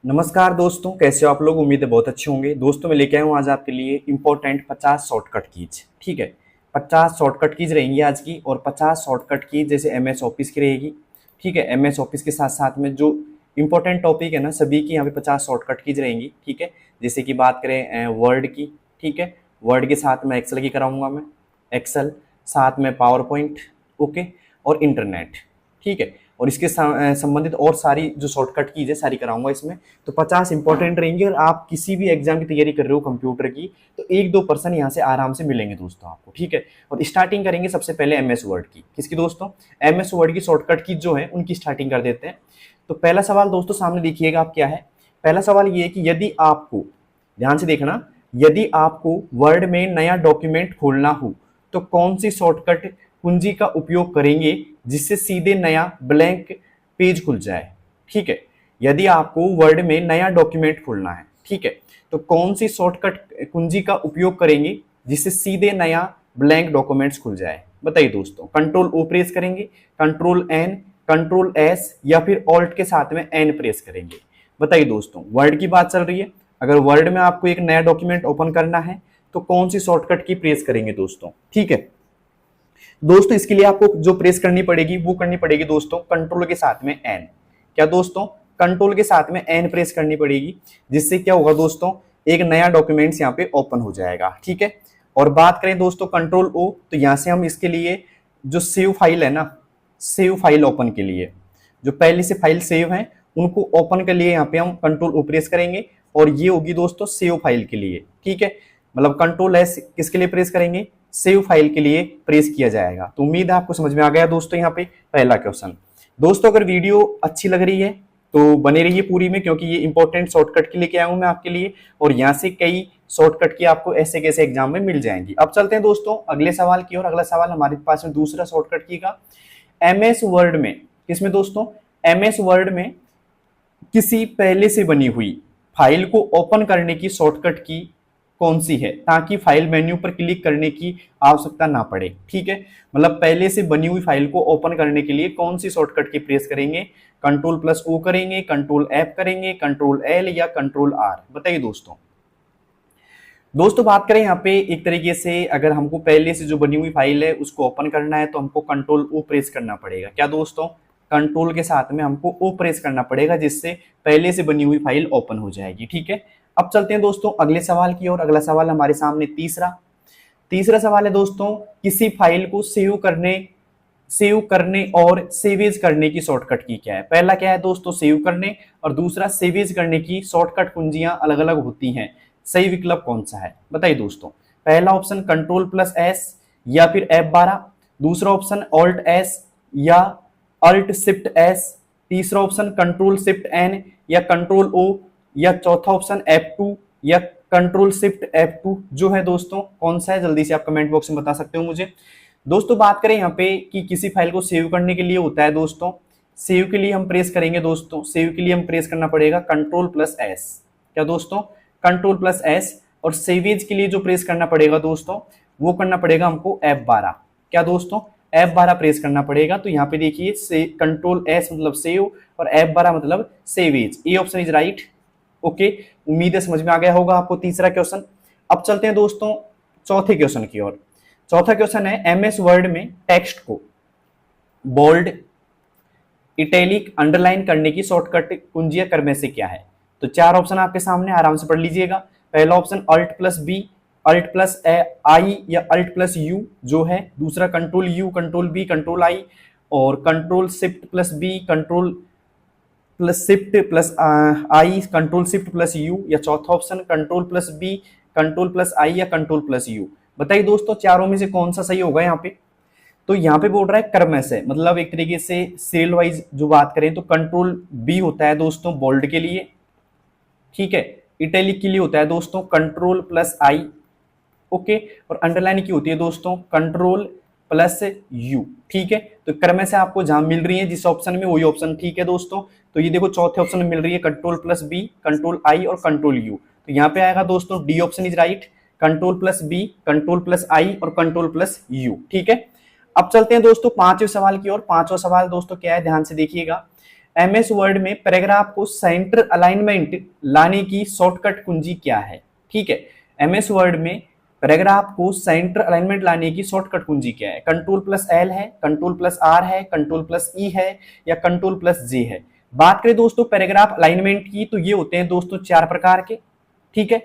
नमस्कार दोस्तों, कैसे हो आप लोग। उम्मीद है बहुत अच्छे होंगे। दोस्तों मैं लेके आया हूँ आज आपके लिए इंपॉर्टेंट 50 शॉर्टकट कीज। ठीक है, 50 शॉर्टकट कीज रहेंगी आज की। और 50 शॉर्टकट कीज जैसे एमएस ऑफिस की रहेगी। ठीक है, एमएस ऑफिस के साथ साथ में जो इंपॉर्टेंट टॉपिक है ना, सभी की यहाँ पे 50 शॉर्टकट कीज रहेंगी। ठीक है, जैसे कि बात करें वर्ड की। ठीक है, वर्ड के साथ में एक्सेल की कराऊंगा मैं, एक्सेल, साथ में पावर पॉइंट, ओके, और इंटरनेट। ठीक है, और इसके संबंधित और सारी जो शॉर्टकट कीज है सारी कराऊंगा इसमें। तो 50 इंपॉर्टेंट रहेंगे। और आप किसी भी एग्जाम की तैयारी कर रहे हो कंप्यूटर की, तो 1-2% यहाँ से आराम से मिलेंगे दोस्तों आपको। ठीक है, और स्टार्टिंग करेंगे सबसे पहले एमएस वर्ड की। किसकी दोस्तों? एमएस वर्ड की शॉर्टकट की जो है उनकी स्टार्टिंग कर देते हैं। तो पहला सवाल दोस्तों सामने देखिएगा आप, क्या है। पहला सवाल ये है कि यदि आपको, ध्यान से देखना, यदि आपको वर्ड में नया डॉक्यूमेंट खोलना हो तो कौन सी शॉर्टकट कुंजी का उपयोग करेंगे जिससे सीधे नया ब्लैंक पेज खुल जाए। ठीक है, यदि आपको वर्ड में नया डॉक्यूमेंट खोलना है, ठीक है, तो कौन सी शॉर्टकट कुंजी का उपयोग करेंगे जिससे सीधे नया ब्लैंक डॉक्यूमेंट्स खुल जाए। बताइए दोस्तों, कंट्रोल ओ प्रेस करेंगे, कंट्रोल एन, कंट्रोल एस, या फिर ऑल्ट के साथ में एन प्रेस करेंगे। बताइए दोस्तों, वर्ड की बात चल रही है। अगर वर्ड में आपको एक नया डॉक्यूमेंट ओपन करना है तो कौन सी शॉर्टकट की प्रेस करेंगे दोस्तों। ठीक है दोस्तों, इसके लिए आपको जो प्रेस करनी पड़ेगी वो करनी पड़ेगी दोस्तों कंट्रोल के साथ में एन। क्या दोस्तों? कंट्रोल के साथ में एन प्रेस करनी पड़ेगी, जिससे क्या होगा दोस्तों, एक नया डॉक्यूमेंट्स यहाँ पे ओपन हो जाएगा। ठीक है, और बात करें दोस्तों कंट्रोल ओ, तो यहाँ से हम इसके लिए जो सेव फाइल है ना, सेव फाइल ओपन के लिए जो पहले से फाइल सेव है उनको ओपन के लिए यहाँ पे हम कंट्रोल ओ प्रेस करेंगे, और ये होगी दोस्तों सेव फाइल के लिए। ठीक है, मतलब कंट्रोल एस किसके लिए प्रेस करेंगे? सेव फाइल के लिए प्रेस किया जाएगा। तो उम्मीद है आपको समझ में आ गया दोस्तों यहाँ पे पहला क्वेश्चन। दोस्तों अगर वीडियो अच्छी लग रही है तो बने रहिए पूरी में, क्योंकि ये इंपॉर्टेंट शॉर्टकट के लेके आया हूं मैं आपके लिए, और यहाँ से कई शॉर्टकट की आपको ऐसे कैसे एग्जाम में मिल जाएंगी। अब चलते हैं दोस्तों अगले सवाल की ओर। अगला सवाल हमारे पास में दूसरा शॉर्टकट की का, एमएस वर्ड में, किसमें दोस्तों? एमएस वर्ड में किसी पहले से बनी हुई फाइल को ओपन करने की शॉर्टकट की कौन सी है, ताकि फाइल मेन्यू पर क्लिक करने की आवश्यकता ना पड़े। ठीक है, मतलब पहले से बनी हुई फाइल को ओपन करने के लिए कौन सी शॉर्टकट की प्रेस करेंगे? कंट्रोल प्लस ओ करेंगे, कंट्रोल एफ करेंगे, कंट्रोल एल, या कंट्रोल आर। बताइए दोस्तों। दोस्तों बात करें यहाँ पे एक तरीके से, अगर हमको पहले से जो बनी हुई फाइल है उसको ओपन करना है तो हमको कंट्रोल ओ प्रेस करना पड़ेगा। क्या दोस्तों? कंट्रोल के साथ में हमको ओ प्रेस करना पड़ेगा, जिससे पहले से बनी हुई फाइल ओपन हो जाएगी। ठीक है, अब चलते हैं दोस्तों अगले सवाल की ओर। अगला सवाल हमारे सामने तीसरा तीसरा सवाल है दोस्तों, किसी फाइल को सेव करने और सेवेज करने की शॉर्टकट की क्या है। पहला क्या है दोस्तों? सेव करने, और दूसरा सेवेज करने की शॉर्टकट कुंजियां अलग अलग होती हैं। सही विकल्प कौन सा है? बताइए दोस्तों। पहला ऑप्शन कंट्रोल प्लस एस या फिर F12, दूसरा ऑप्शन ऑल्ट एस या अल्ट शिफ्ट एस, तीसरा ऑप्शन कंट्रोल शिफ्ट एन या कंट्रोल ओ, या चौथा ऑप्शन F2 या कंट्रोल शिफ्ट F2। जो है दोस्तों कौन सा है, जल्दी से आप कमेंट बॉक्स में बता सकते हो मुझे। दोस्तों बात करें यहाँ पे कि किसी फाइल को सेव करने के लिए होता है दोस्तों, सेव के लिए हम प्रेस करेंगे दोस्तों, सेव के लिए हम प्रेस करना पड़ेगा कंट्रोल प्लस एस। क्या दोस्तों? Control plus S. और सेवेज के लिए जो प्रेस करना पड़ेगा दोस्तों, वो करना पड़ेगा हमको F12। क्या दोस्तों? F12 प्रेस करना पड़ेगा। तो यहाँ पे देखिए कंट्रोल एस मतलब सेव और F12 मतलब save as. A option is right. Okay, उम्मीद है समझ में आ गया होगा आपको तीसरा क्वेश्चन। अब चलते हैं दोस्तों चौथे क्वेश्चन की ओर। चौथा क्वेश्चन है, एमएस वर्ड में टेक्स्ट को बोल्ड, इटैलिक, अंडरलाइन करने की शॉर्टकट कुंजियां कर में से क्या है। तो चार ऑप्शन आपके सामने, आराम से पढ़ लीजिएगा। पहला option alt plus B, alt plus I या अल्ट प्लस यू जो है, दूसरा control U, control B, control I, और control shift plus B, control plus shift plus I, control shift plus U, या चौथा option control plus B, control plus I या control plus you. बताइए दोस्तों चारों में से कौन सा सही होगा यहाँ पे। तो यहाँ पे बोल रहा है क्रम से, मतलब एक तरीके से सीरियल वाइज जो बात करें तो कंट्रोल बी होता है दोस्तों बोल्ड के लिए। ठीक है, इटैलिक के लिए होता है दोस्तों कंट्रोल प्लस आई। ओके, और अंडरलाइन की होती है दोस्तों कंट्रोल प्लस यू। ठीक है, तो क्रम से आपको जहां मिल रही है जिस ऑप्शन में वही ऑप्शन ठीक है दोस्तों। तो ये देखो चौथे ऑप्शन में मिल रही है control plus B, control I और कंट्रोल यू। तो यहाँ पे आएगा दोस्तों D option is right, control plus B, control plus I और कंट्रोल प्लस यू। ठीक है, अब चलते हैं दोस्तों पांचवें सवाल की ओर। पांचवा सवाल दोस्तों क्या है, ध्यान से देखिएगा। एमएस वर्ड में पैराग्राफ को सेंटर अलाइनमेंट लाने की शॉर्टकट कुंजी क्या है? ठीक है, एमएस वर्ड में पैराग्राफ को सेंटर अलाइनमेंट लाने की शॉर्टकट कुंजी क्या है? कंट्रोल प्लस एल है, कंट्रोल प्लस आर है, कंट्रोल प्लस ई है या कंट्रोल प्लस जे है? बात करें दोस्तों पैराग्राफ अलाइनमेंट की तो ये होते हैं दोस्तों 4 प्रकार के। ठीक है,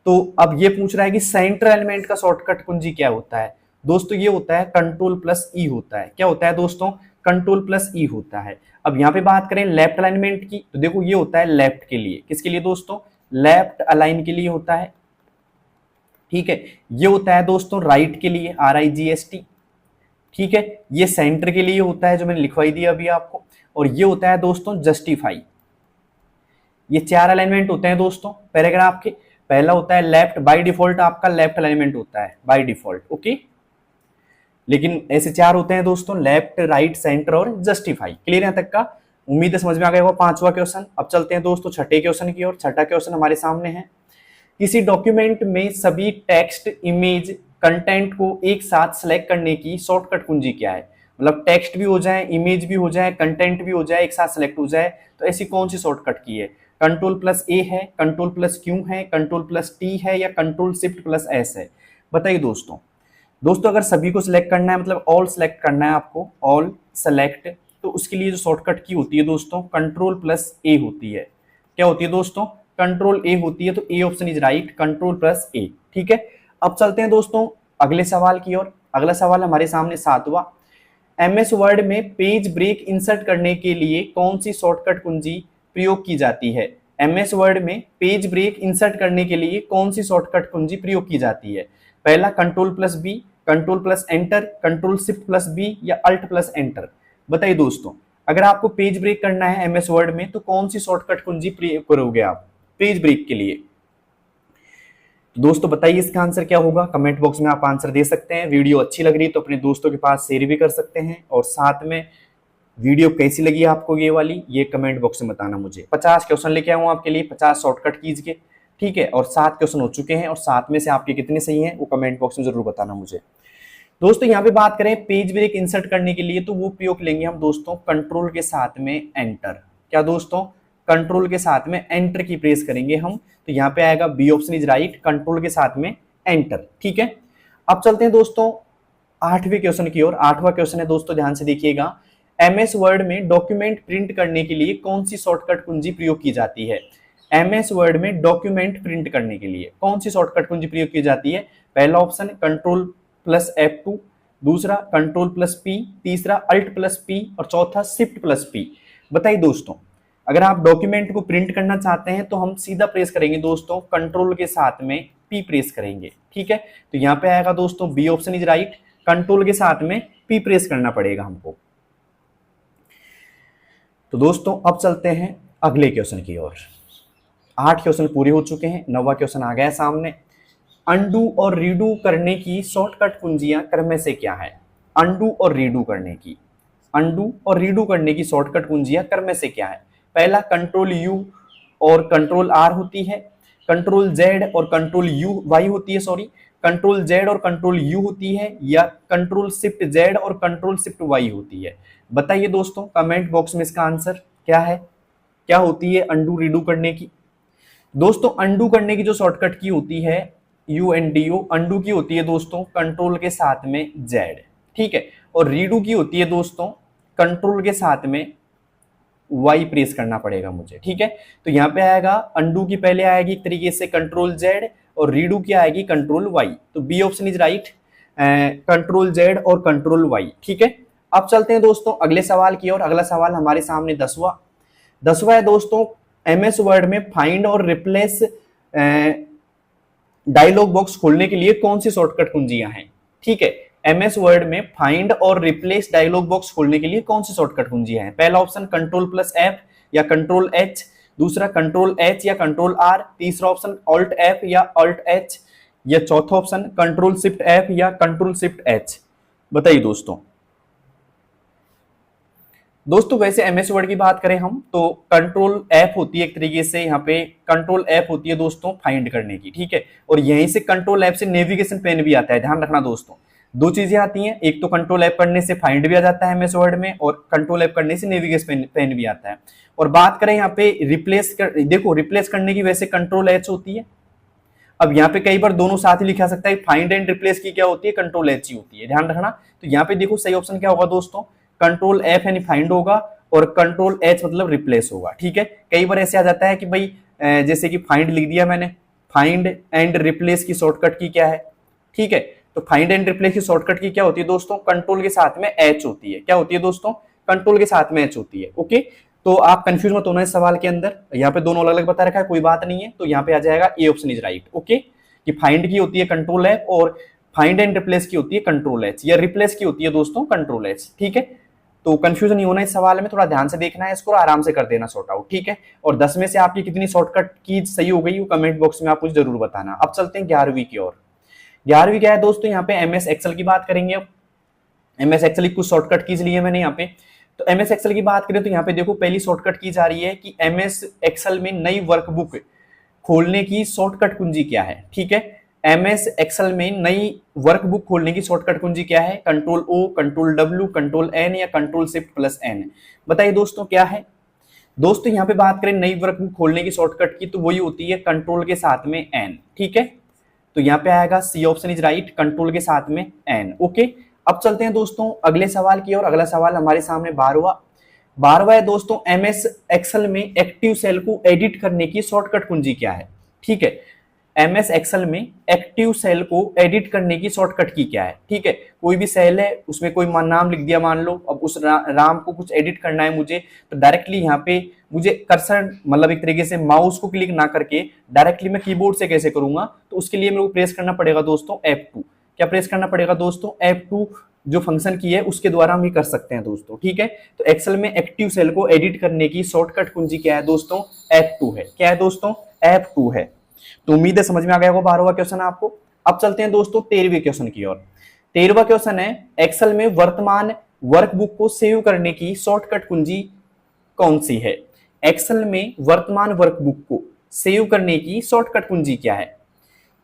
तो अब ये पूछ रहा है कि सेंटर एलिमेंट का शॉर्टकट कुंजी क्या होता है? दोस्तों ये होता है कंट्रोल प्लस ई होता है। क्या होता है दोस्तों? कंट्रोल प्लस ई होता है। अब यहाँ पे बात करें लेफ्ट अलाइनमेंट की तो देखो ये होता है लेफ्ट के लिए। किसके लिए दोस्तों? लेफ्ट अलाइन के लिए होता है। ठीक है, ये होता है दोस्तों राइट के लिए, RIGST। ठीक है, ये सेंटर के लिए होता है जो मैंने लिखवाई दिया अभी आपको, और ये होता है दोस्तों जस्टिफाई। ये 4 अलाइनमेंट होते हैं दोस्तों पैराग्राफ के। पहला होता है लेफ्ट, बाय डिफॉल्ट आपका लेफ्ट अलाइनमेंट होता है बाय डिफॉल्ट, ओके। लेकिन ऐसे 4 होते हैं दोस्तों, लेफ्ट, राइट, सेंटर और जस्टिफाई। क्लियर यहां तक का? उम्मीद है समझ में आ गया होगा 5वां क्वेश्चन। अब चलते हैं दोस्तों छठे क्वेश्चन की ओर। छठा क्वेश्चन हमारे सामने है, किसी डॉक्यूमेंट में सभी टेक्स्ट, इमेज, कंटेंट को एक साथ सेलेक्ट करने की शॉर्टकट कुंजी क्या है? मतलब टेक्स्ट भी हो जाए, इमेज भी हो जाए, कंटेंट भी हो जाए, एक साथ सेलेक्ट हो जाए, तो ऐसी कौन सी शॉर्टकट की है? कंट्रोल प्लस ए है, कंट्रोल प्लस क्यू है, कंट्रोल प्लस टी है या कंट्रोल शिफ्ट प्लस एस है? बताइए दोस्तों। दोस्तों अगर सभी को सिलेक्ट करना है, मतलब ऑल सेलेक्ट करना है आपको, ऑल सेलेक्ट, तो उसके लिए जो शॉर्टकट की होती है दोस्तों कंट्रोल प्लस ए होती है। क्या होती है दोस्तों? कंट्रोल ए होती है। तो A option is right, control plus A. ठीक है, अब चलते हैं दोस्तों अगले सवाल की ओर। अगला सवाल हमारे सामने 7वां, एमएस वर्ड में पेज ब्रेक इंसर्ट करने के लिए कौन सी शॉर्टकट कुंजी प्रयोग की जाती है? एमएस वर्ड में पेज ब्रेक इंसर्ट करने के लिए कौन सी शॉर्टकट कुंजी प्रयोग की जाती है? पहला control plus B, control plus enter, control shift plus B या अल्ट प्लस एंटर? बताइए दोस्तों, अगर आपको पेज ब्रेक करना है एमएस वर्ड में तो कौन सी शॉर्टकट कुंजी प्रयोग करोगे आप पेज ब्रेक के लिए? तो दोस्तों बताइए इसका आंसर क्या होगा। कमेंट बॉक्स में आप आंसर दे सकते हैं। वीडियो अच्छी लग रही तो अपने दोस्तों के पास शेयर भी कर सकते हैं, और साथ में वीडियो कैसी लगी आपको ये वाली, ये कमेंट बॉक्स में बताना मुझे। 50 क्वेश्चन लेके आऊँ आपके लिए, 50 शॉर्टकट कीज के। ठीक है, और 7 क्वेश्चन हो चुके हैं, और 7 में से आपके कितने सही हैं वो कमेंट बॉक्स में जरूर बताना मुझे। दोस्तों यहाँ पे बात करें पेज ब्रेक इंसर्ट करने के लिए तो वो प्रयोग लेंगे हम दोस्तों कंट्रोल के साथ में एंटर। क्या दोस्तों? कंट्रोल के साथ में एंटर की प्रेस करेंगे हम, तो यहाँ पे आएगा B option is right, control के साथ में एंटर। ठीक है, अब चलते हैं दोस्तों 8वें क्वेश्चन की ओर। 8वां क्वेश्चन है दोस्तों, ध्यान से देखिएगा, एमएस वर्ड में डॉक्यूमेंट प्रिंट करने के लिए कौन सी शॉर्टकट कुंजी प्रयोग की जाती है? एमएस वर्ड में डॉक्यूमेंट प्रिंट करने के लिए कौन सी शॉर्टकट कुंजी प्रयोग की जाती है? पहला ऑप्शन कंट्रोल प्लस F2, दूसरा कंट्रोल प्लस P, तीसरा अल्ट प्लस P और चौथा शिफ्ट प्लस P। बताइए दोस्तों, अगर आप डॉक्यूमेंट को प्रिंट करना चाहते हैं तो हम सीधा प्रेस करेंगे दोस्तों कंट्रोल के साथ में P प्रेस करेंगे। ठीक है, तो यहाँ पे आएगा दोस्तों B option is right, control के साथ में P प्रेस करना पड़ेगा हमको। तो दोस्तों अब चलते हैं अगले क्वेश्चन की ओर। 8 क्वेश्चन पूरे हो चुके हैं, 9वां क्वेश्चन आ गया सामने। अनडू और रीडू करने की शॉर्टकट कुंजियां क्रम में से क्या है? अनडू और रीडू करने की, अनडू और रीडू करने की शॉर्टकट कुंजियां क्रम में से क्या है? पहला कंट्रोल यू और कंट्रोल आर होती है, कंट्रोल जेड और कंट्रोल यू वाई होती है, सॉरी, कंट्रोल जेड और कंट्रोल यू होती है, या कंट्रोल शिफ्ट जेड और कंट्रोल शिफ्ट वाई होती है? बताइए दोस्तों कमेंट बॉक्स में इसका आंसर क्या है, क्या होती है अनडू रीडू करने की? दोस्तों अनडू करने की जो शॉर्टकट की होती है UNDO, अनडू की होती है दोस्तों कंट्रोल के साथ में जेड। ठीक है, और रीडू की होती है दोस्तों कंट्रोल के साथ में वाई प्रेस करना पड़ेगा मुझे। ठीक है, तो यहाँ पे आएगा अनडू की पहले आएगी एक तरीके से कंट्रोल जेड और रीडू की आएगी कंट्रोल वाई। तो B option is right, control Z और कंट्रोल वाई। ठीक है, अब चलते हैं दोस्तों अगले सवाल की ओर। अगला सवाल हमारे सामने 10वां है दोस्तों, एमएस वर्ड में फाइंड और रिप्लेस डायलॉग बॉक्स खोलने के लिए कौन सी शॉर्टकट कुंजियां हैं? ठीक है, एमएस वर्ड में फाइंड और रिप्लेस डायलॉग बॉक्स खोलने के लिए कौन सी शॉर्टकट कुंजियां हैं? पहला ऑप्शन कंट्रोल प्लस F या कंट्रोल H, दूसरा कंट्रोल H या कंट्रोल R, तीसरा ऑप्शन ऑल्ट F या ऑल्ट H, या चौथा ऑप्शन कंट्रोल शिफ्ट F या कंट्रोल शिफ्ट H? बताइए दोस्तों। दोस्तों वैसे एमएस वर्ड की बात करें हम तो कंट्रोल F होती है एक तरीके से, यहाँ पे कंट्रोल F होती है दोस्तों फाइंड करने की। ठीक है, और यहीं से कंट्रोल F से नेविगेशन पेन भी आता है, ध्यान रखना दोस्तों। दो चीजें आती हैं, एक तो कंट्रोल ऐप करने से फाइंड भी आ जाता है एमएस वर्ड में, और कंट्रोल ऐप करने से नेविगेशन पेन भी आता है। और बात करें यहाँ पे रिप्लेस कर, देखो रिप्लेस करने की वैसे कंट्रोल एच होती है। अब यहाँ पे कई बार दोनों साथ ही लिखा सकता है, फाइंड एंड रिप्लेस की क्या होती है, कंट्रोल एच ही होती है, ध्यान रखना। तो यहाँ पे देखो सही ऑप्शन क्या होगा दोस्तों, कंट्रोल एफ यानी फाइंड होगा और कंट्रोल एच मतलब रिप्लेस होगा। ठीक है, कई बार ऐसे आ जाता है कि भाई जैसे कि फाइंड लिख दिया मैंने, फाइंड एंड रिप्लेस की शॉर्टकट की क्या है, ठीक है, तो फाइंड एंड रिप्लेस की शॉर्टकट की क्या होती है दोस्तों, कंट्रोल के साथ में एच होती है। क्या होती है दोस्तों, कंट्रोल के साथ में एच होती है। ओके, तो आप कंफ्यूज मत होना इस सवाल के अंदर, यहाँ पे दोनों अलग अलग बता रखा है, कोई बात नहीं है। तो यहाँ पे आ जाएगा ए ऑप्शन इज राइट। ओके, कि फाइंड की होती है कंट्रोल एफ और फाइंड एंड रिप्लेस की होती है कंट्रोल एच, या रिप्लेस की होती है दोस्तों कंट्रोल एच। ठीक है, तो कंफ्यूजन नहीं होना इस सवाल में, थोड़ा ध्यान से देखना है इसको, आराम से कर देना सॉर्ट आउट। ठीक है, और 10 में से आपकी कितनी शॉर्टकट की सही हो गई वो कमेंट बॉक्स में आप मुझे जरूर बताना। अब चलते हैं 11वीं की ओर। 11वीं क्या है दोस्तों, यहाँ पे एमएस एक्सेल की बात करेंगे। अब एमएस एक्सेल की कुछ शॉर्टकट कीज ली है मैंने यहाँ पे। तो एमएस एक्सेल की बात करें तो यहाँ पे देखो पहली शॉर्टकट की जा रही है कि एमएस एक्सेल में नई वर्कबुक खोलने की शॉर्टकट कुंजी क्या है। ठीक है, एमएस एक्सेल में नई वर्कबुक खोलने की शॉर्टकट कुंजी क्या है, control O, control W, control N या कंट्रोल शिफ्ट प्लस एन। बताइए दोस्तों क्या है। दोस्तों यहाँ पे बात करें नई वर्कबुक खोलने की शॉर्टकट की, तो वही होती है कंट्रोल के साथ में एन। ठीक है, तो यहाँ पे आएगा C option is right, control के साथ में एन। ओके, अब चलते हैं दोस्तों अगले सवाल की ओर। अगला सवाल हमारे सामने 12वां है दोस्तों, एमएस एक्सेल में एक्टिव सेल को एडिट करने की शॉर्टकट कुंजी क्या है। ठीक है, एमएस एक्सेल में एक्टिव सेल को एडिट करने की शॉर्टकट की क्या है। ठीक है, कोई भी सेल है उसमें कोई नाम लिख दिया मान लो, अब उस राम को कुछ एडिट करना है मुझे, तो डायरेक्टली यहाँ पे मुझे कर्सर मतलब एक तरीके से माउस को क्लिक ना करके डायरेक्टली मैं कीबोर्ड से कैसे करूंगा, तो उसके लिए मेरे को प्रेस करना पड़ेगा दोस्तों F2। क्या प्रेस करना पड़ेगा दोस्तों, F2 जो फंक्शन की है उसके द्वारा हम ये कर सकते हैं दोस्तों। ठीक है, तो एक्सेल में एक्टिव सेल को एडिट करने की शॉर्टकट कुंजी क्या है दोस्तों, F2 है। क्या है दोस्तों, F2 है। तो उम्मीद है समझ में आ गया होगा 12वां क्वेश्चन आपको। अब चलते हैं दोस्तों 13वें क्वेश्चन की ओर। 13वां क्वेश्चन है, एक्सेल में वर्तमान वर्कबुक को सेव करने की शॉर्टकट कुंजी कौन सी है। एक्सेल में वर्तमान वर्कबुक को सेव करने की शॉर्टकट कुंजी क्या है।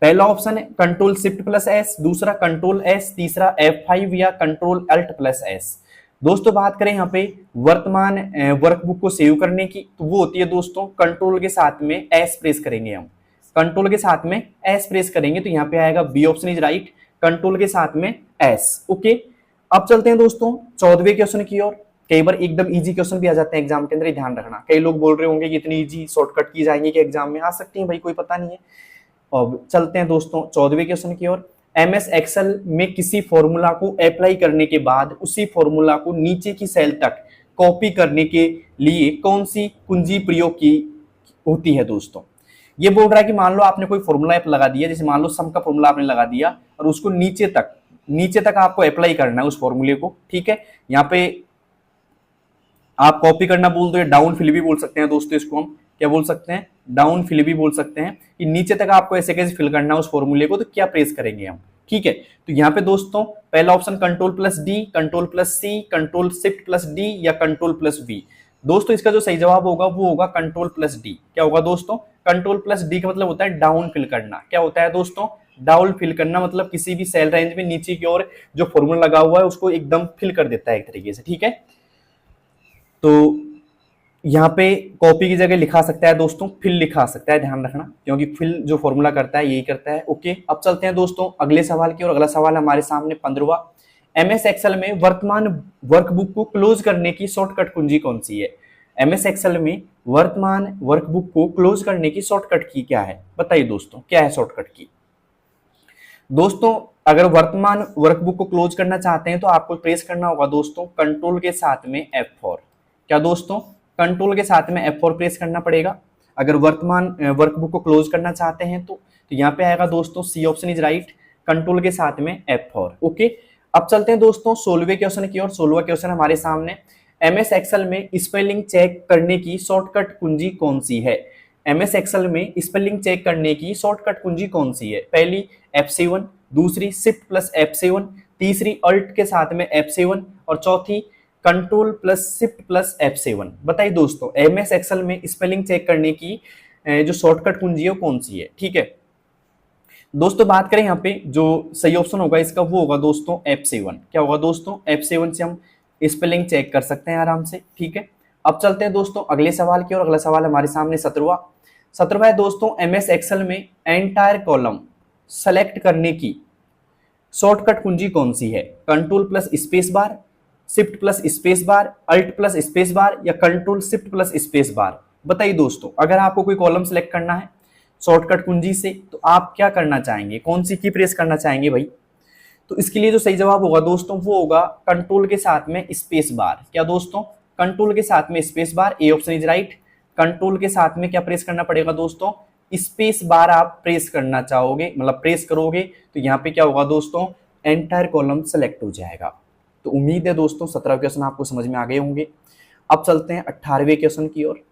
पहला ऑप्शन है कंट्रोल शिफ्ट प्लस एस, दूसरा कंट्रोल एस, तीसरा F5 या कंट्रोल अल्ट प्लस एस। दोस्तों बात करें यहाँ पे वर्तमान वर्कबुक को सेव करने की, तो वो होती है दोस्तों कंट्रोल के साथ में एस प्रेस करेंगे हम, कंट्रोल के साथ में एस प्रेस करेंगे, तो यहाँ पे आएगा B option is right, control के साथ में एस। ओके, अब चलते हैं दोस्तों 14वें क्वेश्चन की ओर। कई बार एकदम इजी क्वेश्चन भी आ जाते हैं एग्जाम के अंदर, ध्यान रखना। कई लोग बोल रहे होंगे कि इतनी इजी शॉर्टकट की जाएंगे कि एग्जाम में आ सकती है, भाई कोई पता नहीं है। अब चलते हैं दोस्तों 14वें क्वेश्चन की ओर। एमएस एक्सेल में किसी फॉर्मूला को अप्लाई करने के बाद उसी फॉर्मूला को नीचे की सेल तक कॉपी करने के लिए कौन सी कुंजी प्रयोग की होती है दोस्तों। ये बोल रहा है कि मान लो आपने कोई फॉर्मूला लगा दिया, जैसे मान लो सम का फॉर्मूला आपने लगा दिया और उसको नीचे तक आपको अप्लाई करना है उस फॉर्मूले को। ठीक है, यहाँ पे आप कॉपी करना बोल दो, डाउन फिल भी बोल सकते हैं दोस्तों, इसको हम क्या बोल सकते हैं, डाउन फिल भी बोल सकते हैं, कि नीचे तक आपको ऐसे कैसे फिल करना है उस फॉर्मूले को, तो क्या प्रेस करेंगे हम। ठीक है, तो यहाँ पे दोस्तों पहला option control plus D, control plus C, control shift plus D या कंट्रोल प्लस वी। दोस्तों इसका जो सही जवाब होगा वो होगा कंट्रोल प्लस डी। क्या होगा दोस्तों, कंट्रोल प्लस डी का मतलब होता है डाउन फिल करना। क्या होता है दोस्तों, डाउन फिल करना, मतलब किसी भी सेल रेंज में नीचे की ओर जो फॉर्मूला लगा हुआ है उसको एकदम फिल कर देता है एक तरीके से। ठीक है, तो यहाँ पे कॉपी की जगह लिखा सकता है दोस्तों, फिल लिखा सकता है, ध्यान रखना, क्योंकि फिल जो फॉर्मूला करता है यही करता है। ओके, अब चलते हैं दोस्तों अगले सवाल की ओर। अगला सवाल हमारे सामने 15वां, एमएस एक्सेल में वर्तमान वर्कबुक को क्लोज करने की शॉर्टकट कुंजी कौन सी है। एमएस एक्सेल में वर्तमान वर्कबुक को क्लोज करने की शॉर्टकट की क्या है, बताइए दोस्तों क्या है शॉर्टकट की। दोस्तों अगर वर्तमान वर्कबुक को क्लोज करना चाहते हैं तो आपको प्रेस करना होगा दोस्तों कंट्रोल के साथ में F4। क्या दोस्तों, कंट्रोल के साथ में F4 प्रेस करना पड़ेगा अगर वर्तमान वर्कबुक को क्लोज करना चाहते हैं तो यहाँ पे आएगा दोस्तों C option is right, control के साथ में F4। ओके, अब चलते हैं दोस्तों 16वें क्वेश्चन की ओर। 16वां क्वेश्चन हमारे सामने, एमएस एक्सेल में स्पेलिंग चेक करने की शॉर्टकट कुंजी कौन सी है। एमएस एक्सेल में स्पेलिंग चेक करने की शॉर्टकट कुंजी कौन सी है। पहली F7, दूसरी शिफ्ट प्लस F7, तीसरी अल्ट के साथ में F7 और चौथी control plus shift plus F7। बताइए दोस्तों एमएस एक्सेल में स्पेलिंग चेक करने की जो शॉर्टकट कुंजी है वो कौन सी है। ठीक है, दोस्तों बात करें यहाँ पे जो सही ऑप्शन होगा इसका वो होगा दोस्तों F7। क्या होगा दोस्तों? F7 से हम स्पेलिंग चेक कर सकते हैं आराम से। ठीक है, अब चलते हैं दोस्तों अगले सवाल की और। अगला सवाल हमारे सामने 17वां है दोस्तों, MS एक्सेल में एंटायर कॉलम सेलेक्ट करने की शॉर्टकट कुंजी कौन सी है? Control plus space bar, shift plus space bar, alt plus space bar या control shift plus space bar? बताइए दोस्तों, अगर आपको कोई कॉलम सेलेक्ट करना है शॉर्टकट कुंजी से तो आप क्या करना चाहेंगे, कौन सी की प्रेस करना चाहेंगे भाई? तो इसके लिए जो सही जवाब होगा दोस्तों वो होगा कंट्रोल के साथ में स्पेस बार। क्या दोस्तों? कंट्रोल के साथ में space bar. A option is right. Control के साथ में क्या प्रेस करना पड़ेगा दोस्तों? स्पेस बार आप प्रेस करना चाहोगे, मतलब प्रेस करोगे तो यहाँ पे क्या होगा दोस्तों? एंटायर कॉलम सेलेक्ट हो जाएगा। तो उम्मीद है दोस्तों 17 क्वेश्चन आपको समझ में आ गए होंगे। अब चलते हैं 18वें क्वेश्चन की ओर।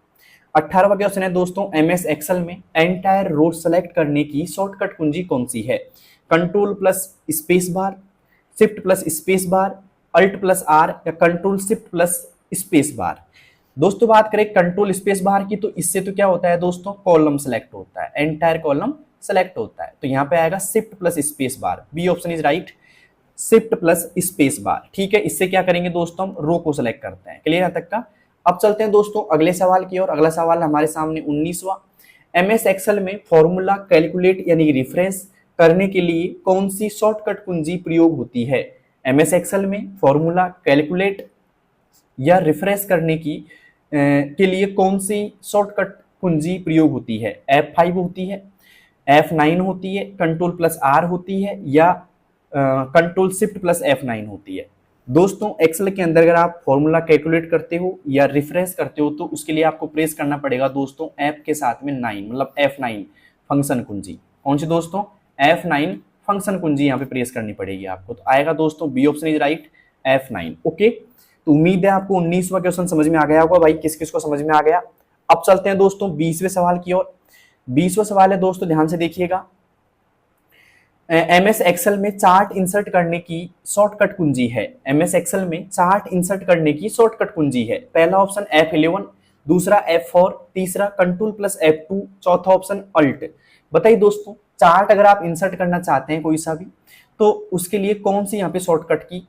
18वां क्वेश्चन है दोस्तों, MS एक्सेल में एंटायर रो सेलेक्ट करने की शॉर्टकट कुंजी कौन सी है? Control plus space bar, shift plus space bar, alt plus R या control shift plus space bar? दोस्तों बात करें कंट्रोल स्पेस बार की तो इससे तो क्या होता है दोस्तों? कॉलम सेलेक्ट होता है, एंटायर कॉलम सेलेक्ट होता है। तो यहाँ पे आएगा shift plus space bar. B option is right, shift plus space bar. ठीक है, इससे क्या करेंगे दोस्तों? हम रो को सेलेक्ट करते हैं। क्लियर यहाँ तक का? अब चलते हैं दोस्तों अगले सवाल की ओर। अगला सवाल हमारे सामने 19वां, MS एक्सेल में फॉर्मूला कैलकुलेट यानी रिफ्रेश करने के लिए कौन सी शॉर्टकट कुंजी प्रयोग होती है? MS एक्सेल में फॉर्मूला कैलकुलेट या रिफ्रेश करने की के लिए कौन सी शॉर्टकट कुंजी प्रयोग होती है? F5 होती है, F9 होती है, कंट्रोल प्लस R होती है या कंट्रोल शिफ्ट प्लस F9 होती है? दोस्तों एक्सेल के अंदर अगर आप फॉर्मूला कैलकुलेट करते हो या रिफ्रेश करते हो तो उसके लिए आपको प्रेस करना पड़ेगा दोस्तों F के साथ में 9, मतलब F9 फंक्शन कुंजी। कौन सी दोस्तों? F9 फंक्शन कुंजी यहाँ पे प्रेस करनी पड़ेगी आपको। तो आएगा दोस्तों B option is right, F9। Okay, तो उम्मीद है आपको 19वां क्वेश्चन समझ में आ गया होगा भाई, किस किस को समझ में आ गया। अब चलते हैं दोस्तों 20वें सवाल की ओर। 20वां सवाल है दोस्तों, ध्यान से देखिएगा। MS एक्सेल में चार्ट इंसर्ट करने की शॉर्टकट कुंजी है। MS एक्सेल में चार्ट इंसर्ट करने की शॉर्टकट कुंजी है। पहला ऑप्शन F11, दूसरा F4, तीसरा कंट्रोल प्लस F2, चौथा ऑप्शन अल्ट। बताइए दोस्तों, चार्ट अगर आप इंसर्ट करना चाहते हैं कोई सा भी तो उसके लिए कौन सी यहाँ पे शॉर्टकट की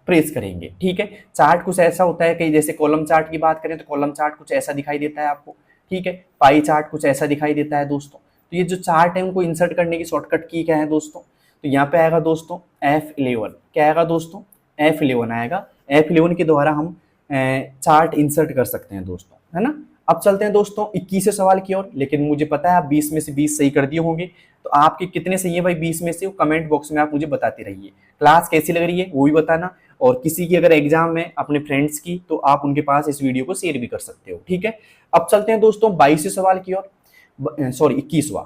प्रेस करेंगे? ठीक है, चार्ट कुछ ऐसा होता है कि जैसे कॉलम चार्ट की बात करें तो कॉलम चार्ट कुछ ऐसा दिखाई देता है आपको। ठीक है, पाई चार्ट कुछ ऐसा दिखाई देता है दोस्तों। तो ये जो चार्ट है उनको इंसर्ट करने की शॉर्टकट की क्या है दोस्तों? तो यहाँ पे आएगा दोस्तों F11। क्या आएगा दोस्तों? F11 आएगा। F11 के द्वारा हम चार्ट इंसर्ट कर सकते हैं दोस्तों, है ना। अब चलते हैं दोस्तों 21वें सवाल की ओर। लेकिन मुझे पता है आप 20 में से 20 सही कर दिए होंगे, तो आपके कितने सही है भाई 20 में से? वो कमेंट बॉक्स में आप मुझे बताते रहिए। क्लास कैसी लग रही है वो भी बताना, और किसी की अगर एग्जाम है अपने फ्रेंड्स की तो आप उनके पास इस वीडियो को शेयर भी कर सकते हो। ठीक है, अब चलते हैं दोस्तों 22वें सवाल की ओर। सॉरी 21वां,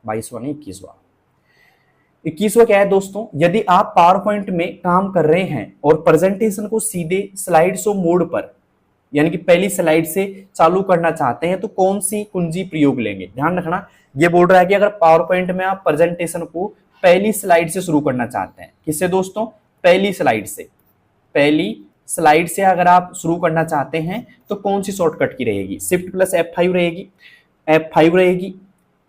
22वां नहीं 21वां। 21वां क्या है दोस्तों? यदि आप पावर पॉइंट में काम कर रहे हैं और प्रेजेंटेशन को सीधे स्लाइड शो मोड पर यानी कि पहली स्लाइड से चालू करना चाहते हैं तो कौन सी कुंजी प्रयोग लेंगे? ध्यान रखना, ये बोल रहा है कि अगर पावर पॉइंट में आप प्रेजेंटेशन को पहली स्लाइड से शुरू करना चाहते हैं। किससे दोस्तों? पहली स्लाइड से। पहली स्लाइड से अगर आप शुरू करना चाहते हैं तो कौन सी शॉर्टकट की रहेगी? शिफ्ट प्लस F5 रहेगी, F5 रहेगी,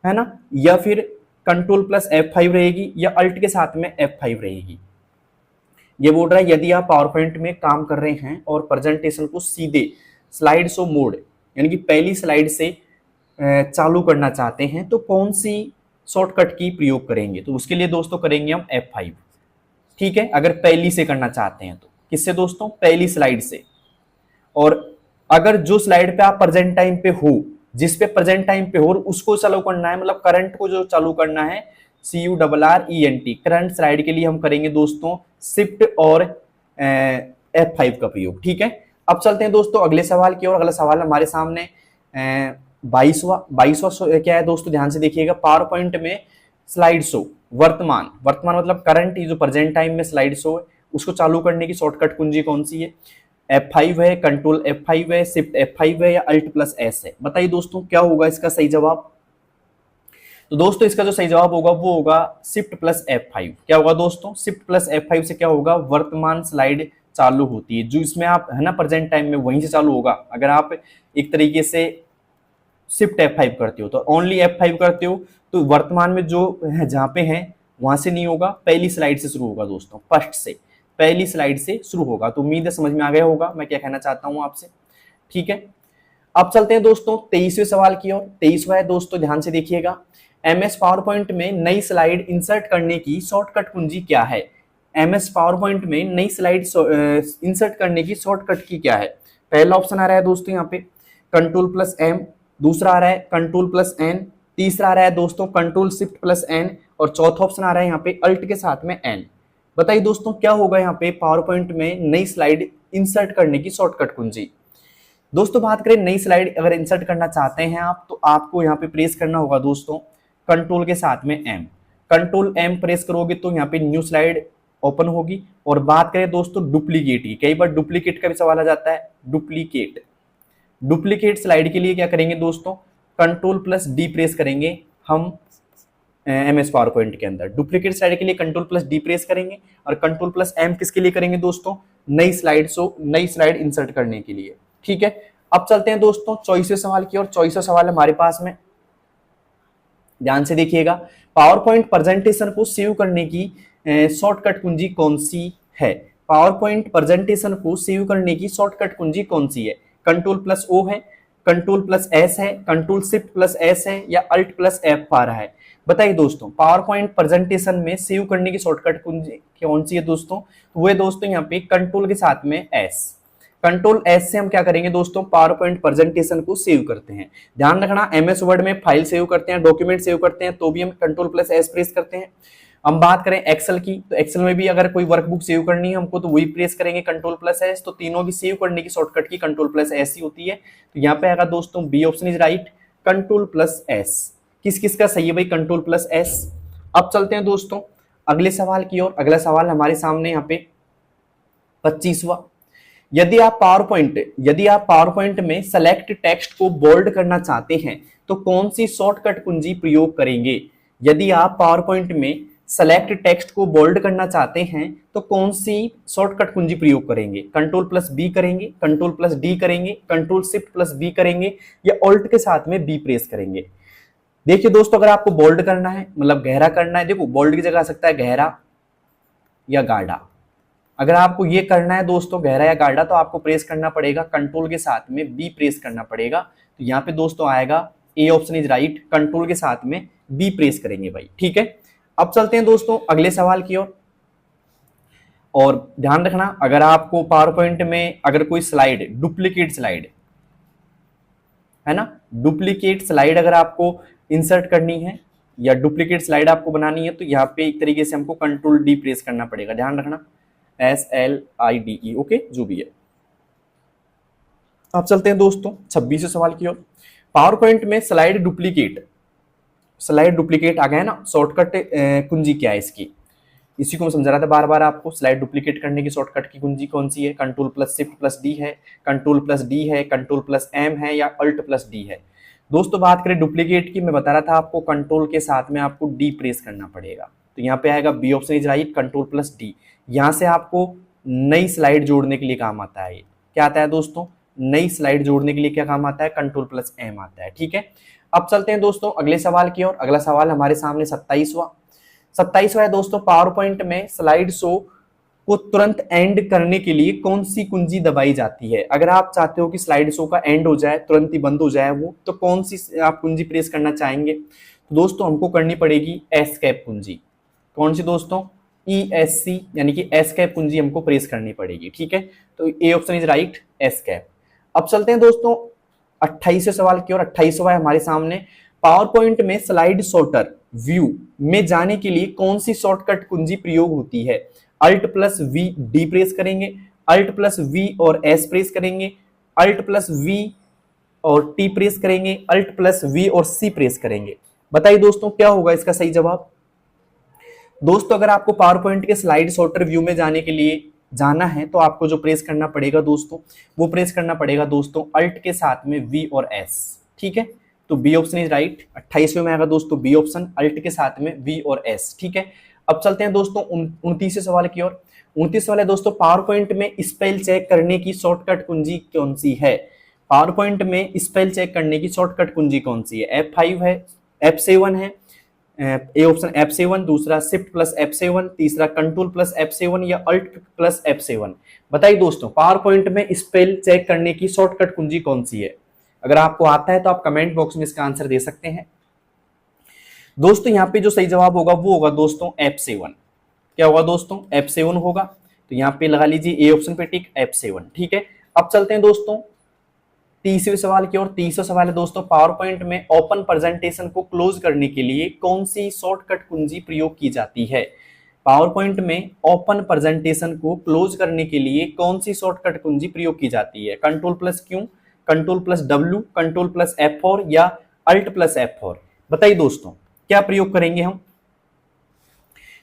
है ना, या फिर कंट्रोल प्लस F5 रहेगी या अल्ट के साथ में F5 रहेगी। ये बोल रहा है यदि आप पावर पॉइंट में काम कर रहे हैं और प्रेजेंटेशन को सीधे स्लाइड शो मोड यानी कि पहली स्लाइड से चालू करना चाहते हैं तो कौन सी शॉर्टकट की प्रयोग करेंगे? तो उसके लिए दोस्तों करेंगे हम F5। ठीक है, अगर पहली से करना चाहते हैं तो किससे दोस्तों? पहली स्लाइड से। और अगर जो स्लाइड पे आप प्रेजेंट टाइम पे हो, जिस पे प्रेजेंट टाइम पे हो उसको चालू करना है, मतलब करंट को जो चालू करना है, CURRENT, करंट स्लाइड के लिए हम करेंगे दोस्तों शिफ्ट और F5 का प्रयोग। ठीक है, अब चलते हैं दोस्तों अगले सवाल की ओर। अगला सवाल हमारे सामने 22वां क्या है दोस्तों? ध्यान से देखिएगा। पावर पॉइंट में स्लाइड शो वर्तमान मतलब करंट, जो प्रेजेंट टाइम में स्लाइड शो है उसको चालू करने की शॉर्टकट कुंजी कौन सी है? F5 है, कंट्रोल F5 है, शिफ्ट F5 है या अल्ट प्लस S है? बताइए दोस्तों क्या होगा इसका सही जवाब? तो दोस्तों इसका जो सही जवाब होगा वो होगा शिफ्ट प्लस F5। क्या होगा दोस्तों? शिफ्ट प्लस F5 से क्या होगा? वर्तमान स्लाइड चालू होती है, जो इसमें आप है ना प्रेजेंट टाइम में वहीं से चालू होगा। अगर आप एक तरीके से शिफ्ट F5 करते हो तो ओनली F5 करते हो तो वर्तमान में जो है जहां पे है वहां से नहीं होगा, पहली स्लाइड से शुरू होगा दोस्तों, फर्स्ट से, पहली स्लाइड से शुरू होगा। तो उम्मीद है समझ में आ गया होगा मैं क्या कहना चाहता हूं आपसे, ठीक है। अब चलते हैं दोस्तों 23वें सवाल की ओर। 23वां है दोस्तों, ध्यान से देखिएगा, एमएस पावर पॉइंट में नई स्लाइड इंसर्ट करने की शॉर्टकट कुंजी क्या है। एमएस पावर पॉइंट में नई स्लाइड इंसर्ट करने की शॉर्टकट की क्या है। पहला ऑप्शन आ रहा है दोस्तों यहाँ पे Ctrl+M, दूसरा आ रहा है Ctrl+N, तीसरा आ रहा है दोस्तों Ctrl+Shift+N और चौथा ऑप्शन आ रहा है यहाँ पे Alt के साथ में N। बताइए दोस्तों क्या होगा यहाँ पे पावर पॉइंट में नई स्लाइड इंसर्ट करने की शॉर्टकट कुंजी। दोस्तों बात करें नई स्लाइड अगर इंसर्ट करना चाहते हैं आप तो आपको यहाँ पे प्रेस करना होगा दोस्तों कंट्रोल के साथ में M। Ctrl+M प्रेस करोगे तो यहाँ पे न्यू स्लाइड ओपन होगी। और बात करें दोस्तों डुप्लीकेट की, कई बार डुप्लीकेट का भी सवाल आ जाता है। डुप्लीकेट स्लाइड के लिए क्या करेंगे दोस्तों, Ctrl+D प्रेस करेंगे हम MS पावर पॉइंट के अंदर। डुप्लीकेट स्लाइड के लिए Ctrl+D प्रेस करेंगे और Ctrl+M किसके लिए करेंगे दोस्तों, नई स्लाइड इंसर्ट करने के लिए, ठीक है। अब चलते हैं दोस्तों 24वें सवाल की ओर। 24वां सवाल हमारे पास में, ध्यान से देखिएगा, पावर पॉइंट प्रेजेंटेशन को सेव करने की शॉर्टकट कुंजी कौन सी है। पावर पॉइंट प्रेजेंटेशन को सेव करने की शॉर्टकट कुंजी कौन सी है। Ctrl+O है, Ctrl+S है, Ctrl+Shift+S है या Alt+F आ रहा है। बताइए दोस्तों पावर पॉइंट प्रेजेंटेशन में सेव करने की शॉर्टकट कुंजी कौन सी है दोस्तों, तो वो है दोस्तों यहाँ पे कंट्रोल के साथ में S। Ctrl+S से हम क्या करेंगे दोस्तों, पावर पॉइंट प्रेजेंटेशन को सेव करते हैं। ध्यान रखना MS वर्ड में फाइल सेव करते हैं, डॉक्यूमेंट सेव करते हैं तो भी हम Ctrl+S प्रेस करते हैं। हम बात करें एक्सेल की तो एक्सेल में भी अगर कोई वर्कबुक सेव करनी है हमको तो वही प्रेस करेंगे Ctrl+S। तो तीनों की सेव करने की शॉर्टकट की Ctrl+S ही होती है। तो यहाँ पे आएगा दोस्तों B option is right, Ctrl+S। किस किस का सही है भाई, Ctrl+S। अब चलते हैं दोस्तों अगले सवाल की ओर। अगला सवाल हमारे सामने यहाँ पे 25वां, यदि आप पावर पॉइंट में सेलेक्ट टेक्स्ट को बोल्ड करना चाहते हैं तो कौन सी शॉर्टकट कुंजी प्रयोग करेंगे। यदि आप पावर पॉइंट में सेलेक्ट टेक्स्ट को बोल्ड करना चाहते हैं तो कौन सी शॉर्टकट कुंजी प्रयोग करेंगे। Ctrl+B करेंगे, Ctrl+D करेंगे, Ctrl+Shift+B करेंगे या Alt के साथ में B प्रेस करेंगे। देखिए दोस्तों अगर आपको बोल्ड करना है मतलब गहरा करना है, देखो बोल्ड की जगह आ सकता है गहरा या गाढ़ा। अगर आपको ये करना है दोस्तों गहरा या गाढ़ा तो आपको प्रेस करना पड़ेगा कंट्रोल के साथ में B प्रेस करना पड़ेगा। तो यहाँ पे दोस्तों आएगा A option is right, control के साथ में B प्रेस करेंगे भाई, ठीक है। अब चलते हैं दोस्तों अगले सवाल की ओर। और ध्यान रखना अगर आपको पावर पॉइंट में अगर कोई स्लाइड डुप्लीकेट स्लाइड है ना, डुप्लीकेट स्लाइड अगर आपको इंसर्ट करनी है या डुप्लीकेट स्लाइड आपको बनानी है तो यहाँ पे एक तरीके से हमको Ctrl+D प्रेस करना पड़ेगा। ध्यान रखना SLIDE, ओके जो भी है। अब चलते हैं दोस्तों 26वें सवाल की ओर। पावर पॉइंट में स्लाइड डुप्लीकेट आ गया ना, शॉर्टकट कुंजी क्या है इसकी, इसी को मैं समझा रहा था बार बार आपको। स्लाइड डुप्लीकेट करने की शॉर्टकट की कुंजी कौन सी है, Ctrl+Shift+D है, Ctrl+D है, Ctrl+M है या Alt+D है। दोस्तों बात करें डुप्लीकेट की, मैं बता रहा था आपको कंट्रोल के साथ में आपको D प्रेस करना पड़ेगा। तो यहाँ पे आएगा B option is right, Ctrl+D। यहाँ से आपको नई स्लाइड जोड़ने के लिए काम आता है। क्या आता है दोस्तों, नई स्लाइड जोड़ने के लिए क्या काम आता है, Ctrl+M आता है, ठीक है। अब चलते हैं दोस्तों अगले सवाल की ओर। अगला सवाल हमारे सामने 27वां है दोस्तों, पावर पॉइंट में स्लाइड शो को तुरंत एंड करने के लिए कौन सी कुंजी दबाई जाती है। अगर आप चाहते हो कि स्लाइड शो का एंड हो जाए, तुरंत ही बंद हो जाए वो, तो कौन सी आप कुंजी प्रेस करना चाहेंगे। तो दोस्तों हमको करनी पड़ेगी एस्केप कुंजी। कौन सी दोस्तों, ESC यानी कि एस्केप कुंजी हमको प्रेस करनी पड़ेगी, ठीक है। तो A option is right, escape. अब चलते हैं दोस्तों 28वें सवाल की ओर। 28वां है हमारे सामने, पावर पॉइंट में स्लाइड सॉर्टर व्यू में जाने के लिए कौन सी शॉर्टकट कुंजी प्रयोग होती है। Alt+V D प्रेस करेंगे, Alt+V और S प्रेस करेंगे, Alt+V और T प्रेस करेंगे, Alt+V और C प्रेस करेंगे। बताइए दोस्तों क्या होगा इसका सही जवाब। दोस्तों अगर आपको पावर पॉइंट के स्लाइड सॉर्टर व्यू में जाने के लिए जाना है तो आपको जो प्रेस करना पड़ेगा दोस्तों, वो प्रेस करना पड़ेगा दोस्तों Alt के साथ में V और S, ठीक है। तो बी ऑप्शन इज राइट। 28वें में आएगा दोस्तों बी ऑप्शन, Alt के साथ में V और S, ठीक है। अब चलते हैं दोस्तों 29वें सवाल की ओर। 29 सवाल है दोस्तों, पावर पॉइंट में स्पेल चेक करने की शॉर्टकट कुंजी कौन सी है। पावर पॉइंट में स्पेल चेक करने की शॉर्टकट कुंजी कौन सी है? F5 है, F7 है, ए ऑप्शन F7, दूसरा शिफ्ट प्लस F7, तीसरा कंट्रोल प्लस F7 या अल्ट प्लस F7। बताइए दोस्तों, पावर पॉइंट में स्पेल चेक करने की शॉर्टकट कुंजी कौन सी है? अगर आपको आता है तो आप कमेंट बॉक्स में इसका आंसर दे सकते हैं। दोस्तों यहाँ पे जो सही जवाब होगा वो होगा दोस्तों F7। क्या होगा दोस्तों? F7 होगा। तो यहाँ पे लगा लीजिए ए ऑप्शन पे टिक, F7। ठीक है, अब चलते हैं दोस्तों तीसरे सवाल की ओर। तीसरा सवाल है दोस्तों, पावर पॉइंट में ओपन प्रेजेंटेशन को क्लोज करने के लिए कौन सी शॉर्टकट कुंजी प्रयोग की जाती है? पावर पॉइंट में ओपन प्रेजेंटेशन को क्लोज करने के लिए कौन सी शॉर्टकट कुंजी प्रयोग की जाती है? Control plus Q, control plus W, control plus F4 या अल्ट प्लस F4? बताइए दोस्तों, क्या प्रयोग करेंगे हम?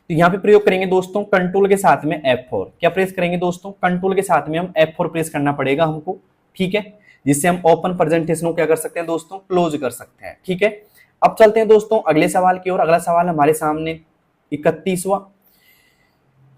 तो यहाँ पे प्रयोग करेंगे दोस्तों कंट्रोल के साथ में F4। क्या प्रेस करेंगे दोस्तों? कंट्रोल के साथ में हम F4 प्रेस करना पड़ेगा हमको। ठीक है, जिससे हम ओपन प्रेजेंटेशन को क्या कर सकते हैं दोस्तों? क्लोज कर सकते हैं। ठीक है, अब चलते हैं दोस्तों अगले सवाल की ओर। अगला सवाल हमारे सामने 31वां।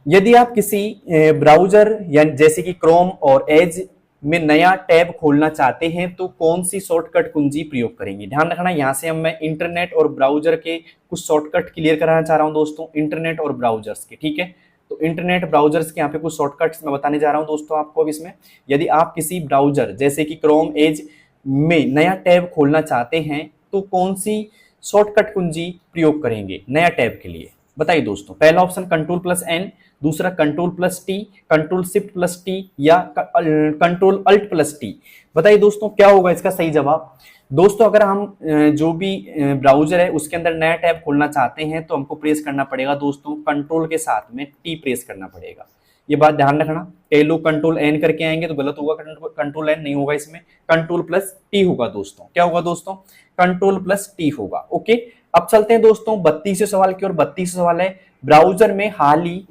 यदि आप किसी ब्राउजर या जैसे कि क्रोम और एज में नया टैब खोलना चाहते हैं तो कौन सी शॉर्टकट कुंजी प्रयोग करेंगे? ध्यान रखना, यहाँ से हम मैं इंटरनेट और ब्राउजर के कुछ शॉर्टकट क्लियर कराना चाह रहा हूँ दोस्तों, इंटरनेट और ब्राउजर्स के। ठीक है, तो इंटरनेट ब्राउजर्स के यहाँ पे कुछ शॉर्टकट्स मैं बताने जा रहा हूँ दोस्तों आपको। अब इसमें यदि आप किसी ब्राउजर जैसे कि क्रोम एज में नया टैब खोलना चाहते हैं तो कौन सी शॉर्टकट कुंजी प्रयोग करेंगे नया टैब के लिए? बताइए दोस्तों। पहला ऑप्शन कंट्रोल प्लस एन, दूसरा control plus T, control shift plus T या कंट्रोल अल्ट प्लस टी? बताइए दोस्तों, क्या होगा इसका सही जवाब? दोस्तों अगर हम जो भी ब्राउजर है उसके अंदर नया टैब खोलना चाहते हैं तो हमको प्रेस करना पड़ेगा दोस्तों कंट्रोल के साथ में टी प्रेस करना पड़ेगा। ये बात ध्यान रखना, कई लोग कंट्रोल एन करके आएंगे तो गलत होगा। कंट्रोल एन नहीं होगा, इसमें कंट्रोल प्लस टी होगा दोस्तों। क्या होगा दोस्तों? कंट्रोल प्लस टी होगा। ओके, अब चलते हैं दोस्तों 32वें सवाल की ओर। 32वां सवाल है, ब्राउजर में हाल ही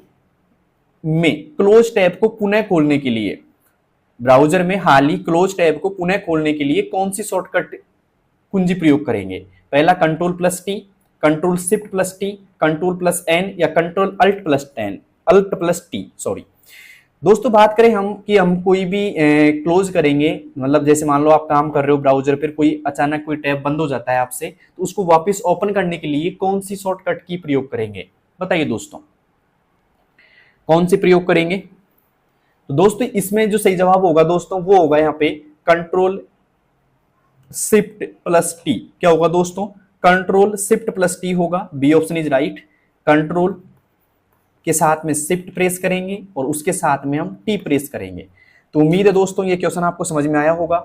में क्लोज टैब को पुनः खोलने के लिए, ब्राउजर में हाल ही क्लोज टैब को पुनः खोलने के लिए कौन सी शॉर्टकट कुंजी प्रयोग करेंगे? पहला control plus T, control shift plus T, control plus N या control alt plus T sorry. दोस्तों बात करें हम कि हम कोई भी क्लोज करेंगे, मतलब जैसे मान लो आप काम कर रहे हो ब्राउजर पर, कोई अचानक कोई टैब बंद हो जाता है आपसे, तो उसको वापस ओपन करने के लिए कौन सी शॉर्टकट की प्रयोग करेंगे? बताइए दोस्तों, कौन सी प्रयोग करेंगे? तो दोस्तों इसमें जो सही जवाब होगा दोस्तों वो होगा यहाँ पे कंट्रोल शिफ्ट प्लस टी। क्या होगा दोस्तों? कंट्रोल शिफ्ट प्लस टी होगा। B option is right. Control के साथ में शिफ्ट प्रेस करेंगे और उसके साथ में हम टी प्रेस करेंगे। तो उम्मीद है दोस्तों ये क्वेश्चन आपको समझ में आया होगा।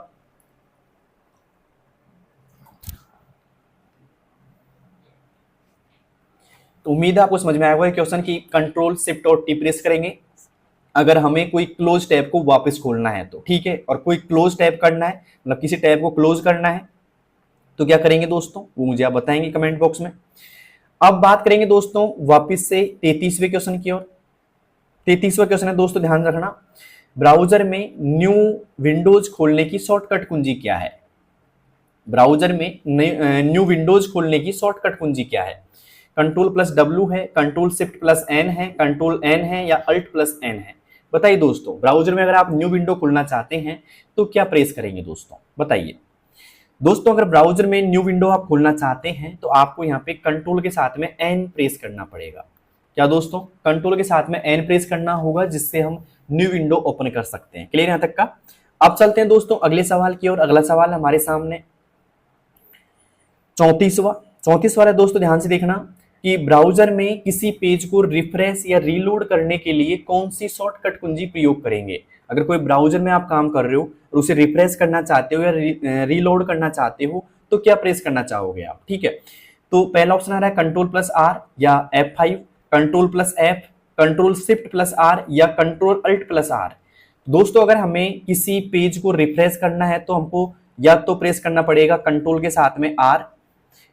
तो उम्मीद है आपको समझ में आया होगा क्वेश्चन की कंट्रोल शिफ्ट और टी प्रेस करेंगे अगर हमें कोई क्लोज टैब को वापस खोलना है तो। ठीक है, और कोई क्लोज टैब करना है, मतलब किसी टैब को क्लोज करना है तो क्या करेंगे दोस्तों, वो मुझे आप बताएंगे कमेंट बॉक्स में। अब बात करेंगे दोस्तों वापस से 33वें क्वेश्चन की ओर। 33वां क्वेश्चन है दोस्तों, ध्यान रखना, ब्राउजर में न्यू विंडोज खोलने की शॉर्टकट कुंजी क्या है? ब्राउजर में न्यू विंडोज खोलने की शॉर्टकट कुंजी क्या है? कंट्रोल प्लस डब्ल्यू है, कंट्रोल शिफ्ट प्लस एन है, कंट्रोल एन है या अल्ट प्लस एन है? बताइए दोस्तों, ब्राउजर में अगर आप न्यू विंडो खोलना चाहते हैं तो क्या प्रेस करेंगे दोस्तों? बताइए दोस्तों, अगर ब्राउजर में न्यू विंडो आप खोलना चाहते हैं तो आपको यहाँ पे कंट्रोल के साथ में एन प्रेस करना पड़ेगा। क्या दोस्तों? कंट्रोल के साथ में एन प्रेस करना होगा जिससे हम न्यू विंडो ओपन कर सकते हैं। क्लियर यहाँ तक का? अब चलते हैं दोस्तों अगले सवाल की ओर। अगला सवाल हमारे सामने 34वां है दोस्तों, ध्यान से देखना कि ब्राउजर में किसी पेज को रिफ्रेश या रीलोड करने के लिए कौन सी शॉर्टकट कुंजी प्रयोग करेंगे? अगर कोई ब्राउजर में आप काम कर रहे हो और उसे रिफ्रेश करना चाहते हो या रीलोड करना चाहते हो तो क्या प्रेस करना चाहोगे आप? ठीक है, तो पहला ऑप्शन आ रहा है कंट्रोल प्लस आर या F5, control plus F, control shift plus R या कंट्रोल अल्ट प्लस आर? दोस्तों अगर हमें किसी पेज को रिफ्रेश करना है तो हमको या तो प्रेस करना पड़ेगा कंट्रोल के साथ में आर,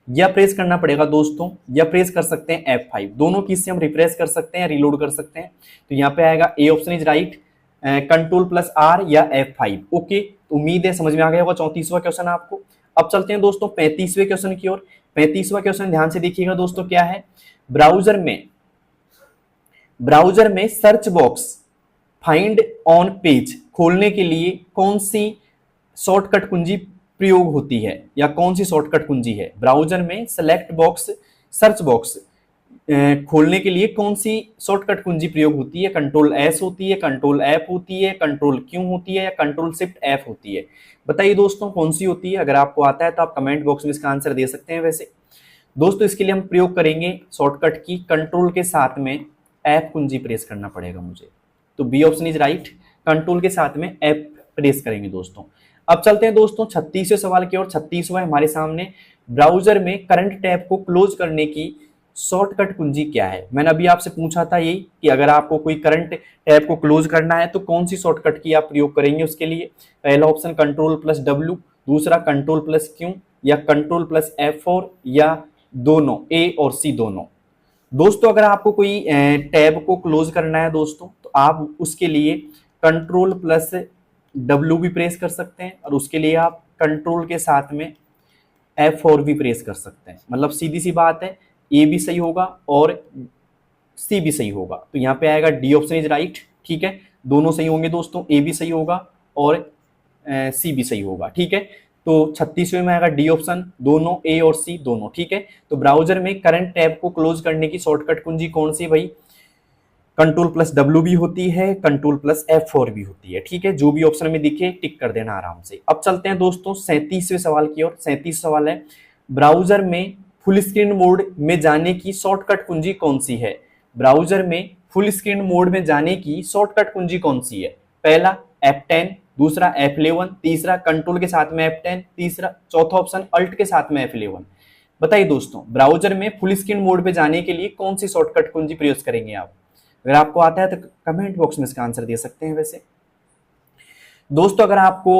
या प्रेस करना पड़ेगा दोस्तों, या प्रेस कर सकते हैं F5। दोनों की से हम रिफ्रेश कर सकते हैं, रीलोड कर सकते हैं। तो यहाँ पे आएगा A option is right, control plus R या F5। ओके, तो उम्मीद है समझ में आ गया होगा 34वां क्वेश्चन आपको। अब चलते हैं दोस्तों 35वें क्वेश्चन की ओर। 35वां क्वेश्चन ध्यान से देखिएगा दोस्तों, क्या है? ब्राउजर में search box find on page खोलने के लिए कौन सी शॉर्टकट कुंजी प्रयोग होती है या कौन सी शॉर्टकट कुंजी है? ब्राउजर में सेलेक्ट बॉक्स, सर्च बॉक्स खोलने के लिए कौन सी शॉर्टकट कुंजी प्रयोग होती है? कंट्रोल एस होती है, कंट्रोल एफ होती है, कंट्रोल क्यू होती है या कंट्रोल शिफ्ट एफ होती है? बताइए दोस्तों कौन सी होती है। अगर आपको आता है तो आप कमेंट बॉक्स में इसका आंसर दे सकते हैं। वैसे दोस्तों इसके लिए हम प्रयोग करेंगे शॉर्टकट की, कंट्रोल के साथ में एफ कुंजी प्रेस करना पड़ेगा मुझे। तो B option is right, control के साथ में एफ प्रेस करेंगे दोस्तों। अब चलते हैं दोस्तों 36वें सवाल की ओर। 36वां हमारे सामने, ब्राउजर में करंट टैब को क्लोज करने की शॉर्टकट कुंजी क्या है? मैंने अभी आपसे पूछा था यही कि अगर आपको कोई करंट टैब को क्लोज करना है तो कौन सी शॉर्टकट की आप प्रयोग करेंगे उसके लिए। पहला ऑप्शन कंट्रोल प्लस डब्ल्यू, दूसरा कंट्रोल प्लस क्यू या कंट्रोल प्लस F4 या दोनों, ए और सी दोनों। दोस्तों अगर आपको कोई टैब को क्लोज करना है दोस्तों तो आप उसके लिए कंट्रोल प्लस डब्ल्यू भी प्रेस कर सकते हैं और उसके लिए आप कंट्रोल के साथ में F4 भी प्रेस कर सकते हैं। मतलब सीधी सी बात है, ए भी सही होगा और सी भी सही होगा। तो यहाँ पे आएगा डी ऑप्शन इज राइट। ठीक है, दोनों सही होंगे दोस्तों, ए भी सही होगा और सी भी सही होगा। ठीक है, तो 36वें में आएगा डी ऑप्शन, दोनों ए और सी दोनों। ठीक है, तो ब्राउजर में करंट टैब को क्लोज करने की शॉर्टकट कुंजी कौन सी भाई? कंट्रोल प्लस डब्ल्यू भी होती है, कंट्रोल प्लस F4 भी होती है। ठीक है, जो भी ऑप्शन में दिखे टिक कर देना आराम से। अब चलते हैं दोस्तों 37वें सवाल की ओर। 37 सवाल है, ब्राउजर में फुल स्क्रीन मोड में जाने की शॉर्टकट कुंजी कौन सी है? ब्राउजर में फुल स्क्रीन मोड में जाने की शॉर्टकट कुंजी कौन सी है? पहला F10, दूसरा F11, तीसरा कंट्रोल के साथ में F10, तीसरा चौथा ऑप्शन अल्ट के साथ में F11। बताइए दोस्तों ब्राउजर में फुल स्क्रीन मोड में जाने के लिए कौन सी शॉर्टकट कुंजी प्रयोग करेंगे आप? अगर आपको आता है तो कमेंट बॉक्स में इसका आंसर दे सकते हैं। वैसे दोस्तों अगर आपको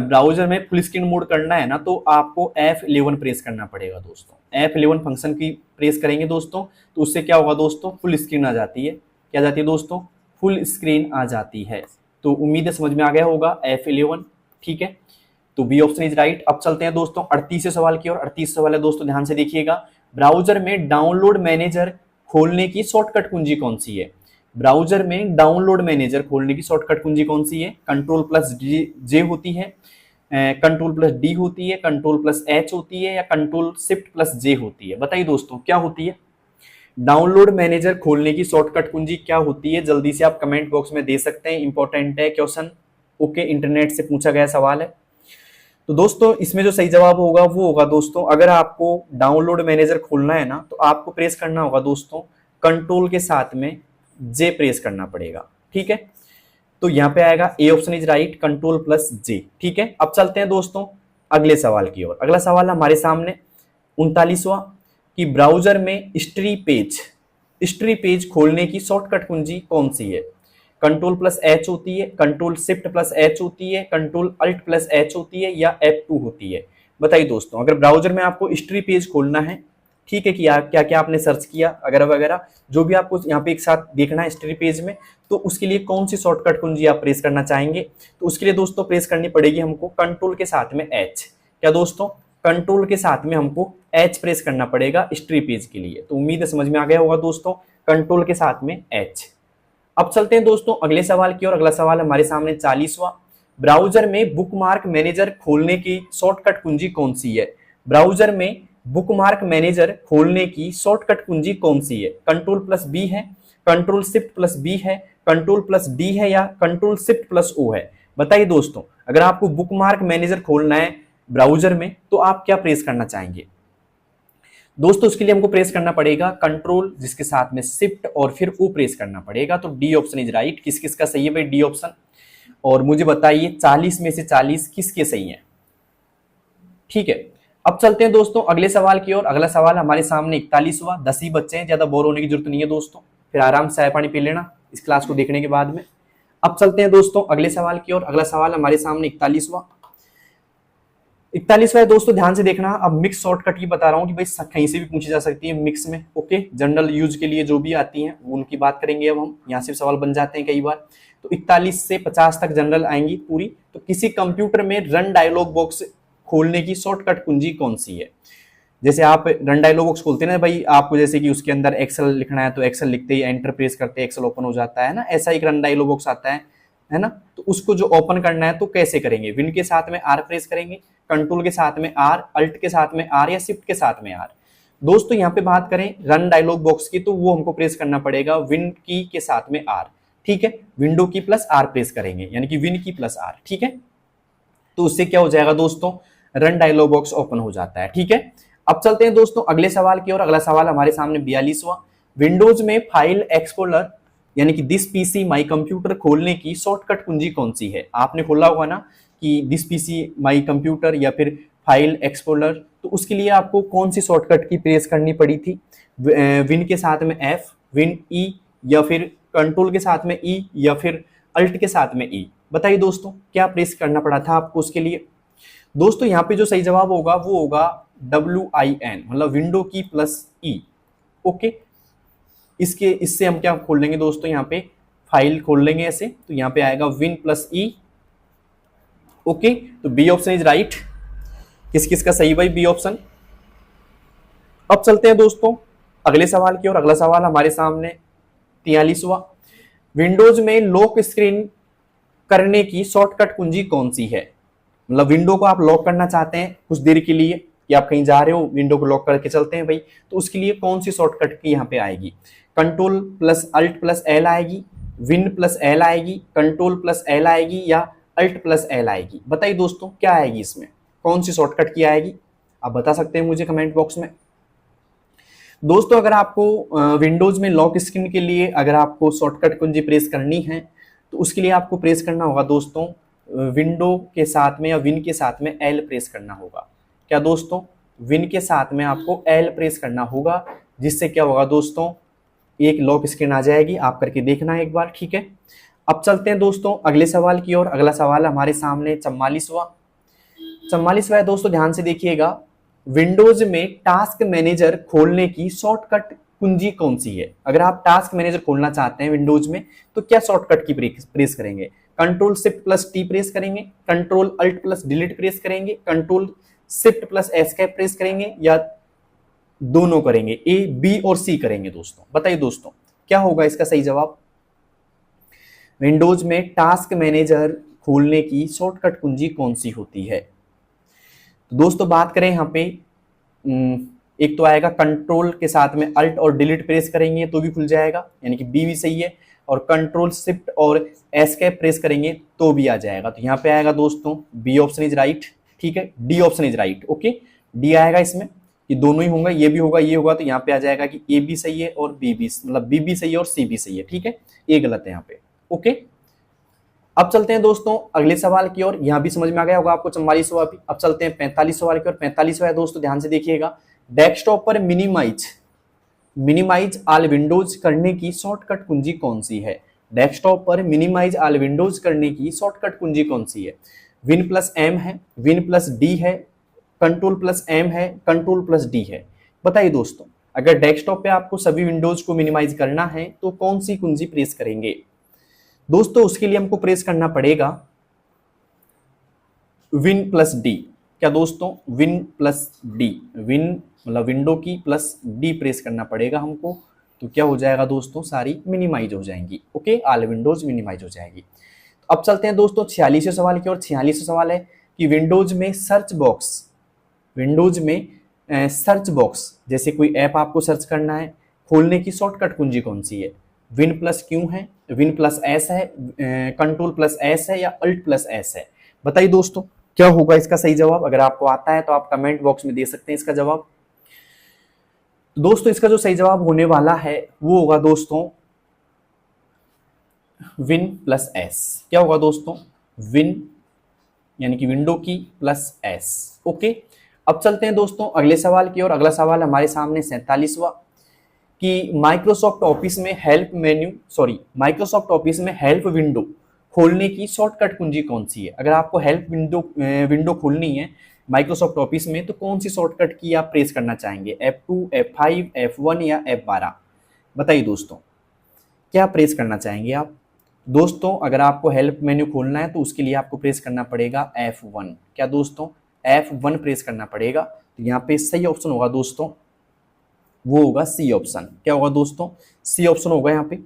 ब्राउजर में फुल स्क्रीन मोड करना है ना तो आपको F11 प्रेस करना पड़ेगा दोस्तों। F11 फंक्शन की प्रेस करेंगे दोस्तों तो उससे क्या होगा दोस्तों? फुल स्क्रीन आ जाती है। क्या जाती है दोस्तों? फुल स्क्रीन आ जाती है। तो उम्मीद है समझ में आ गया होगा F11। ठीक है, तो बी ऑप्शन इज राइट। अब चलते हैं दोस्तों 38वें सवाल की ओर। 38 सवाल है दोस्तों, ध्यान से देखिएगा। ब्राउजर में डाउनलोड मैनेजर खोलने की शॉर्टकट कुंजी कौन सी है? ब्राउजर में डाउनलोड मैनेजर खोलने की शॉर्टकट कुंजी कौन सी है? कंट्रोल प्लस जे होती है, कंट्रोल प्लस डी होती है, कंट्रोल प्लस एच होती है या कंट्रोल शिफ्ट प्लस जे होती है? बताइए दोस्तों क्या होती है? डाउनलोड मैनेजर खोलने की शॉर्टकट कुंजी क्या होती है? जल्दी से आप कमेंट बॉक्स में दे सकते हैं, इंपॉर्टेंट है क्वेश्चन। ओके, इंटरनेट से पूछा गया सवाल है। तो दोस्तों इसमें जो सही जवाब होगा वो होगा दोस्तों, अगर आपको डाउनलोड मैनेजर खोलना है ना तो आपको प्रेस करना होगा दोस्तों कंट्रोल के साथ में जे प्रेस करना पड़ेगा। ठीक है, तो यहाँ पे आएगा A option is right, control plus J. ठीक है, अब चलते हैं दोस्तों अगले सवाल की ओर। अगला सवाल हमारे सामने 39वां, कि ब्राउजर में हिस्ट्री पेज खोलने की शॉर्टकट कुंजी कौन सी है? कंट्रोल प्लस एच होती है, कंट्रोल शिफ्ट प्लस एच होती है, कंट्रोल अल्ट प्लस एच होती है या F2 होती है? बताइए दोस्तों अगर ब्राउजर में आपको हिस्ट्री पेज खोलना है, ठीक है, कि क्या क्या आपने सर्च किया वगैरह वगैरह, जो भी आपको यहाँ पे एक साथ देखना है हिस्ट्री पेज में, तो उसके लिए कौन सी शॉर्टकट कुंजी आप प्रेस करना चाहेंगे? तो उसके लिए दोस्तों प्रेस करनी पड़ेगी हमको कंट्रोल के साथ में एच। क्या दोस्तों? कंट्रोल के साथ में हमको एच प्रेस करना पड़ेगा हिस्ट्री पेज के लिए। तो उम्मीद है समझ में आ गया होगा दोस्तों, कंट्रोल के साथ में एच। अब चलते हैं दोस्तों अगले सवाल की ओर। अगला सवाल हमारे सामने 40वां, ब्राउजर में बुकमार्क मैनेजर खोलने की शॉर्टकट कुंजी कौन सी है? ब्राउजर में बुकमार्क मैनेजर खोलने की शॉर्टकट कुंजी कौन सी है? कंट्रोल प्लस बी है, कंट्रोल शिफ्ट प्लस बी है, कंट्रोल प्लस डी है या कंट्रोल शिफ्ट प्लस ओ है? बताइए दोस्तों अगर आपको बुकमार्क मैनेजर खोलना है ब्राउजर में तो आप क्या प्रेस करना चाहेंगे? दोस्तों उसके लिए हमको प्रेस करना पड़ेगा कंट्रोल जिसके साथ में शिफ्ट और फिर ओ प्रेस करना पड़ेगा। तो डी ऑप्शन इज राइट। किस किस का सही है भाई डी ऑप्शन? और मुझे बताइए 40 में से 40 किसके सही है? ठीक है, अब चलते हैं दोस्तों अगले सवाल की ओर। अगला सवाल हमारे सामने 41वां। 10 ही बच्चे हैं, ज्यादा बोर होने की जरूरत नहीं है दोस्तों, फिर आराम से चाय पानी पी लेना इस क्लास को देखने के बाद में। अब चलते हैं दोस्तों अगले सवाल की ओर। अगला सवाल हमारे सामने 41वां है दोस्तों, ध्यान से देखना। अब मिक्स शॉर्टकट की बता रहा हूं कि भाई कहीं से भी पूछी जा सकती है मिक्स में। ओके, जनरल यूज के लिए जो भी आती हैं वो उनकी बात करेंगे। अब हम यहाँ से सवाल बन जाते हैं कई बार। तो 41 से 50 तक जनरल आएंगी पूरी। तो किसी कंप्यूटर में रन डायलॉग बॉक्स खोलने की शॉर्टकट कुंजी कौन सी है? जैसे आप रन डायलॉग बॉक्स खोलते हैं ना भाई, आपको जैसे कि उसके अंदर एक्सेल लिखना है तो एक्सेल लिखते ही एंटर प्रेस करते ही एक्सेल ओपन हो जाता है ना, ऐसा एक रन डायलॉग बॉक्स आता है है ना। तो उसको जो ओपन करना है तो कैसे करेंगे, विन के साथ में आर प्रेस करेंगे, कंट्रोल के साथ में आर, अल्ट के साथ में आर या शिफ्ट के साथ में आर। दोस्तों यहाँ पे बात करें रन डायलॉग बॉक्स की तो वो हमको प्रेस करना पड़ेगा विन की के साथ में आर, ठीक है। विंडो की प्लस आर प्रेस करेंगे यानी कि विन की प्लस आर, ठीक है। तो उससे क्या हो जाएगा दोस्तों, रन डायलॉग बॉक्स ओपन हो जाता है, ठीक है। अब चलते हैं दोस्तों अगले सवाल की ओर। अगला सवाल हमारे सामने 42वां, विंडोज में फाइल एक्सप्लोरर यानी कि दिस पीसी माई कंप्यूटर खोलने की शॉर्टकट कुंजी कौन सी है। आपने खोला होगा ना कि दिस पीसी माई कंप्यूटर या फिर फाइल एक्सप्लोरर, तो उसके लिए आपको कौन सी शॉर्टकट की प्रेस करनी पड़ी थी, विन के साथ में एफ, विन ई, या फिर कंट्रोल के साथ में ई, या फिर अल्ट के साथ में ई। बताइए दोस्तों क्या प्रेस करना पड़ा था आपको उसके लिए। दोस्तों यहाँ पे जो सही जवाब होगा वो होगा WIN, मतलब विंडो की प्लस ई, ओके। इससे हम क्या खोल लेंगे दोस्तों, यहाँ पे फाइल खोल लेंगे ऐसे, तो यहाँ पे आएगा विन प्लस ई, ओके। तो बी ऑप्शन इज राइट। किस किस का सही भाई, बी ऑप्शन। अब चलते हैं दोस्तों अगले सवाल की ओर। अगला सवाल हमारे सामने 43वां, विंडोज में लॉक स्क्रीन करने की शॉर्टकट कुंजी कौन सी है। मतलब विंडो को आप लॉक करना चाहते हैं कुछ देर के लिए, कि आप कहीं जा रहे हो विंडो को लॉक करके चलते हैं भाई, तो उसके लिए कौन सी शॉर्टकट की यहाँ पे आएगी, control plus alt plus L आएगी, विन प्लस एल आएगी, कंट्रोल प्लस एल आएगी, या अल्ट प्लस एल आएगी। बताइए दोस्तों क्या आएगी इसमें, कौन सी शॉर्टकट की आएगी, आप बता सकते हैं मुझे कमेंट बॉक्स में। दोस्तों अगर आपको विंडोज में लॉक स्क्रीन के लिए अगर आपको शॉर्टकट कुंजी प्रेस करनी है तो उसके लिए आपको प्रेस करना होगा दोस्तों विंडो के साथ में या विन के साथ में एल प्रेस करना होगा। क्या दोस्तों, विन के साथ में आपको एल प्रेस करना होगा, जिससे क्या होगा दोस्तों, एक लॉक स्क्रीन आ जाएगी। आप करके देखना एक बार, ठीक है। अब चलते हैं दोस्तों अगले सवाल की ओर। अगला सवाल हमारे सामने 44वां है दोस्तों, ध्यान से देखिएगा। विंडोज में टास्क मैनेजर खोलने की शॉर्टकट कुंजी कौन सी है। अगर आप टास्क मैनेजर खोलना चाहते हैं विंडोज में तो क्या शॉर्टकट की प्रेस करेंगे, control shift plus T press करेंगे, control alt plus delete press करेंगे, control shift plus escape press करेंगे, या दोनों करेंगे, ए बी और सी करेंगे। दोस्तों बताइए दोस्तों क्या होगा इसका सही जवाब। विंडोज में टास्क मैनेजर खोलने की शॉर्टकट कुंजी कौन सी होती है। तो दोस्तों बात करें यहाँ पे, एक तो आएगा कंट्रोल के साथ में अल्ट और डिलीट प्रेस करेंगे तो भी खुल जाएगा, यानी कि बी भी सही है, और कंट्रोल शिफ्ट और एस्केप प्रेस करेंगे तो भी आ जाएगा। तो यहाँ पे आएगा दोस्तों बी ऑप्शन इज राइट, ठीक है, D option is right, okay. D आएगा इसमें कि दोनों ही होंगे, ये भी होगा ये होगा, तो यहाँ पे आ जाएगा कि ए भी सही है और बी भी, मतलब बी भी सही है और सी भी सही है, ठीक है, ये गलत है यहाँ पे, ओके। अब चलते हैं दोस्तों अगले सवाल की ओर। यहां भी समझ में आ गया होगा आपको 44वां भी। अब चलते हैं 45 सवाल की ओर। 45वां है दोस्तों, ध्यान से देखिएगा। डेस्कटॉप पर मिनिमाइज ऑल विंडोज करने की शॉर्टकट कुंजी कौन सी है। डेस्कटॉप पर मिनिमाइज ऑल विंडोज करने की शॉर्टकट कुंजी कौन सी है। विन प्लस एम है, विन प्लस डी है, कंट्रोल प्लस एम है, कंट्रोल प्लस डी है। बताइए दोस्तों अगर डेस्कटॉप पे आपको सभी विंडोज को मिनिमाइज करना है तो कौन सी कुंजी प्रेस करेंगे। दोस्तों उसके लिए हमको प्रेस करना पड़ेगा विन प्लस डी। क्या दोस्तों, विन प्लस डी, विन मतलब विंडो की प्लस डी प्रेस करना पड़ेगा हमको। तो क्या हो जाएगा दोस्तों, सारी मिनिमाइज हो जाएंगी, ओके, ऑल विंडोज मिनिमाइज हो जाएगी। अब चलते हैं दोस्तों 46वें सवाल की ओर। 46वां सवाल है कि विंडोज में सर्च बॉक्स जैसे कोई ऐप आपको सर्च करना है, खोलने की शॉर्टकट कुंजी कौन सी है। विन प्लस क्यू है, विन प्लस एस है, कंट्रोल प्लस एस है, या अल्ट प्लस एस है। बताइए दोस्तों क्या होगा इसका सही जवाब। अगर आपको आता है तो आप कमेंट बॉक्स में दे सकते हैं इसका जवाब। तो दोस्तों इसका जो सही जवाब होने वाला है वो होगा दोस्तों विन प्लस एस। क्या होगा दोस्तों, विन यानी कि विंडो की प्लस एस, ओके। अब चलते हैं दोस्तों अगले सवाल की ओर। अगला सवाल हमारे सामने 47वां कि माइक्रोसॉफ्ट ऑफिस में हेल्प विंडो खोलने की शॉर्टकट कुंजी कौन सी है। अगर आपको हेल्प विंडो खोलनी है माइक्रोसॉफ्ट ऑफिस में तो कौन सी शॉर्टकट की आप प्रेस करना चाहेंगे, F2, F5, F1 या F12। बताइए दोस्तों क्या प्रेस करना चाहेंगे आप। दोस्तों अगर आपको हेल्प मेन्यू खोलना है तो उसके लिए आपको प्रेस करना पड़ेगा F1। क्या दोस्तों, F1 प्रेस करना पड़ेगा। तो यहाँ पे सही ऑप्शन होगा दोस्तों, वो होगा सी ऑप्शन। क्या होगा दोस्तों, सी ऑप्शन होगा यहाँ पे।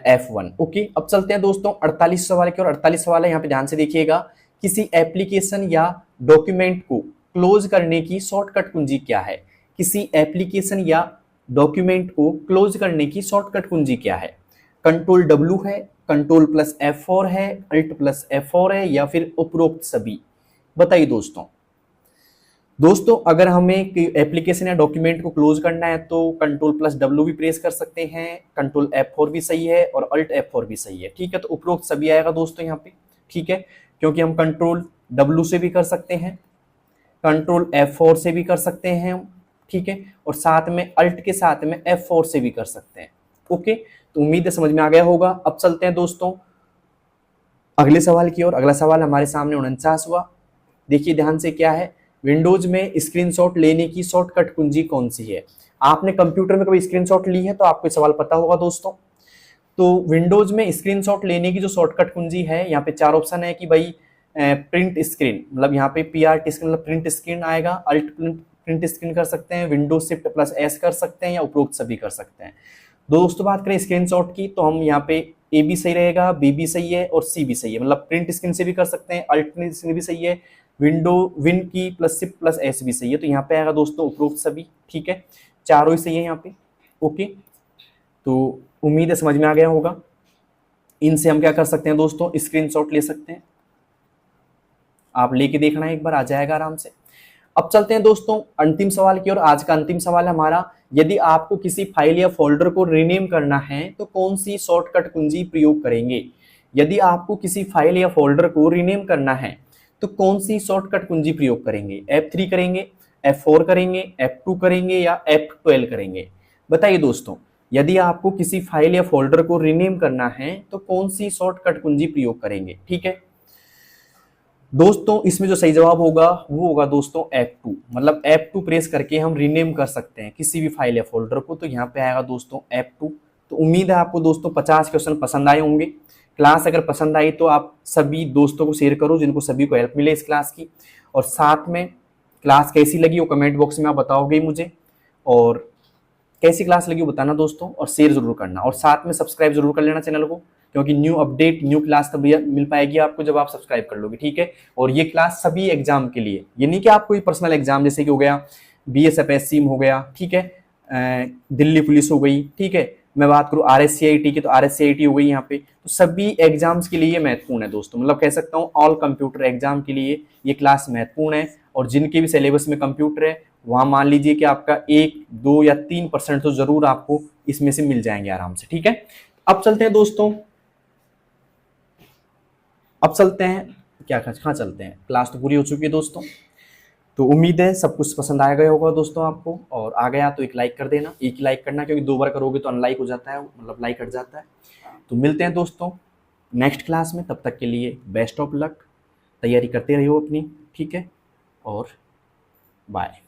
F1। ओके, अब चलते हैं दोस्तों 48 सवाल की और 48 सवाल है, यहाँ पे ध्यान से देखिएगा। किसी एप्लीकेशन या डॉक्यूमेंट को क्लोज करने की शॉर्टकट कुंजी क्या है? किसी एप्लीकेशन या डॉक्यूमेंट को क्लोज करने की शॉर्टकट कुंजी क्या है? कंट्रोल W है, कंट्रोल प्लस F4 है, अल्ट प्लस F4 है, या फिर उपरोक्त सभी? बताइए दोस्तों। दोस्तों अगर हमें एप्लीकेशन या डॉक्यूमेंट को क्लोज करना है तो कंट्रोल प्लस W भी प्रेस कर सकते हैं, कंट्रोल F4 भी सही है और अल्ट F4 भी सही है। ठीक है, तो उपरोक्त सभी आएगा दोस्तों यहाँ पे। ठीक है, क्योंकि हम कंट्रोल W से भी कर सकते हैं, कंट्रोल F4 से भी कर सकते हैं हम। ठीक है, और साथ में अल्ट के साथ में F4 से भी कर सकते हैं। ओके, तो उम्मीद है समझ में आ गया होगा। अब चलते हैं दोस्तों अगले सवाल की ओर। अगला सवाल हमारे सामने 49वां। देखिए ध्यान से, क्या है? विंडोज में स्क्रीनशॉट लेने की शॉर्टकट कुंजी कौन सी है? आपने कंप्यूटर में कभी स्क्रीनशॉट ली है तो आपको सवाल पता होगा दोस्तों। तो विंडोज में स्क्रीनशॉट लेने की जो शॉर्टकट कुंजी है, यहाँ पे 4 ऑप्शन है कि भाई प्रिंट स्क्रीन, मतलब यहाँ पे PRT स्क्रीन मतलब प्रिंट स्क्रीन आएगा, अल्ट प्रिंट स्क्रीन कर सकते हैं, विंडोज शिफ्ट प्लस S कर सकते हैं, या उपरोक्त सभी कर सकते हैं। दोस्तों बात करें स्क्रीनशॉट की तो हम यहाँ पे A भी सही रहेगा, B भी सही है और C भी सही है, मतलब प्रिंट स्क्रीन से भी कर सकते हैं, अल्ट स्क्रीन भी सही है, विन की प्लस शिफ्ट प्लस S भी सही है। तो यहाँ पे आएगा दोस्तों उपरोक्त सभी। ठीक है, चारों ही सही है यहाँ पे। ओके, तो उम्मीद है समझ में आ गया होगा। इनसे हम क्या कर सकते हैं दोस्तों, स्क्रीनशॉट ले सकते हैं। आप लेके देखना है एक बार, आ जाएगा आराम से। अब चलते हैं दोस्तों अंतिम सवाल की ओर। आज का अंतिम सवाल है हमारा, यदि आपको किसी फाइल या फोल्डर को रीनेम करना है तो कौन सी शॉर्टकट कुंजी प्रयोग करेंगे? यदि आपको किसी फाइल या फोल्डर को रीनेम करना है तो कौन सी शॉर्टकट कुंजी प्रयोग करेंगे? F3 करेंगे, F4 करेंगे, F2 करेंगे, या F12 करेंगे? बताइए दोस्तों, यदि आपको किसी फाइल या फोल्डर को रीनेम करना है तो कौन सी शॉर्टकट कुंजी प्रयोग करेंगे? ठीक है दोस्तों, इसमें जो सही जवाब होगा वो होगा दोस्तों F2, मतलब F2 प्रेस करके हम रीनेम कर सकते हैं किसी भी फाइल या फोल्डर को। तो यहाँ पे आएगा दोस्तों F2। तो उम्मीद है आपको दोस्तों 50 क्वेश्चन पसंद आए होंगे। क्लास अगर पसंद आई तो आप सभी दोस्तों को शेयर करो जिनको सभी को हेल्प मिले इस क्लास की, और साथ में क्लास कैसी लगी वो कमेंट बॉक्स में आप बताओगे मुझे, और कैसी क्लास लगी वो बताना दोस्तों, और शेयर जरूर करना, और साथ में सब्सक्राइब जरूर कर लेना चैनल को, क्योंकि न्यू अपडेट न्यू क्लास तब मिल पाएगी आपको जब आप सब्सक्राइब कर लोगे। ठीक है, और ये क्लास सभी एग्जाम के लिए, ये नहीं कि आप कोई पर्सनल एग्जाम जैसे कि हो गया BSF हो गया, ठीक है, दिल्ली पुलिस हो गई, ठीक है, मैं बात करूँ RSCIT की तो RSCIT हो गई यहाँ पे, तो सभी एग्जाम्स के लिए महत्वपूर्ण है दोस्तों, मतलब कह सकता हूँ ऑल कंप्यूटर एग्जाम के लिए ये क्लास महत्वपूर्ण है। और जिनके भी सिलेबस में कंप्यूटर है वहां मान लीजिए कि आपका 1, 2 या 3% तो जरूर आपको इसमें से मिल जाएंगे आराम से। ठीक है, अब चलते हैं दोस्तों, अब चलते हैं क्या कहाँ चलते हैं, क्लास तो पूरी हो चुकी है दोस्तों। तो उम्मीद है सब कुछ पसंद आ गया होगा दोस्तों आपको, और आ गया तो एक लाइक कर देना, एक ही लाइक करना, क्योंकि 2 बार करोगे तो अनलाइक हो जाता है, मतलब लाइक हट जाता है। तो मिलते हैं दोस्तों नेक्स्ट क्लास में, तब तक के लिए बेस्ट ऑफ लक, तैयारी करते रहिए अपनी। ठीक है, और बाय।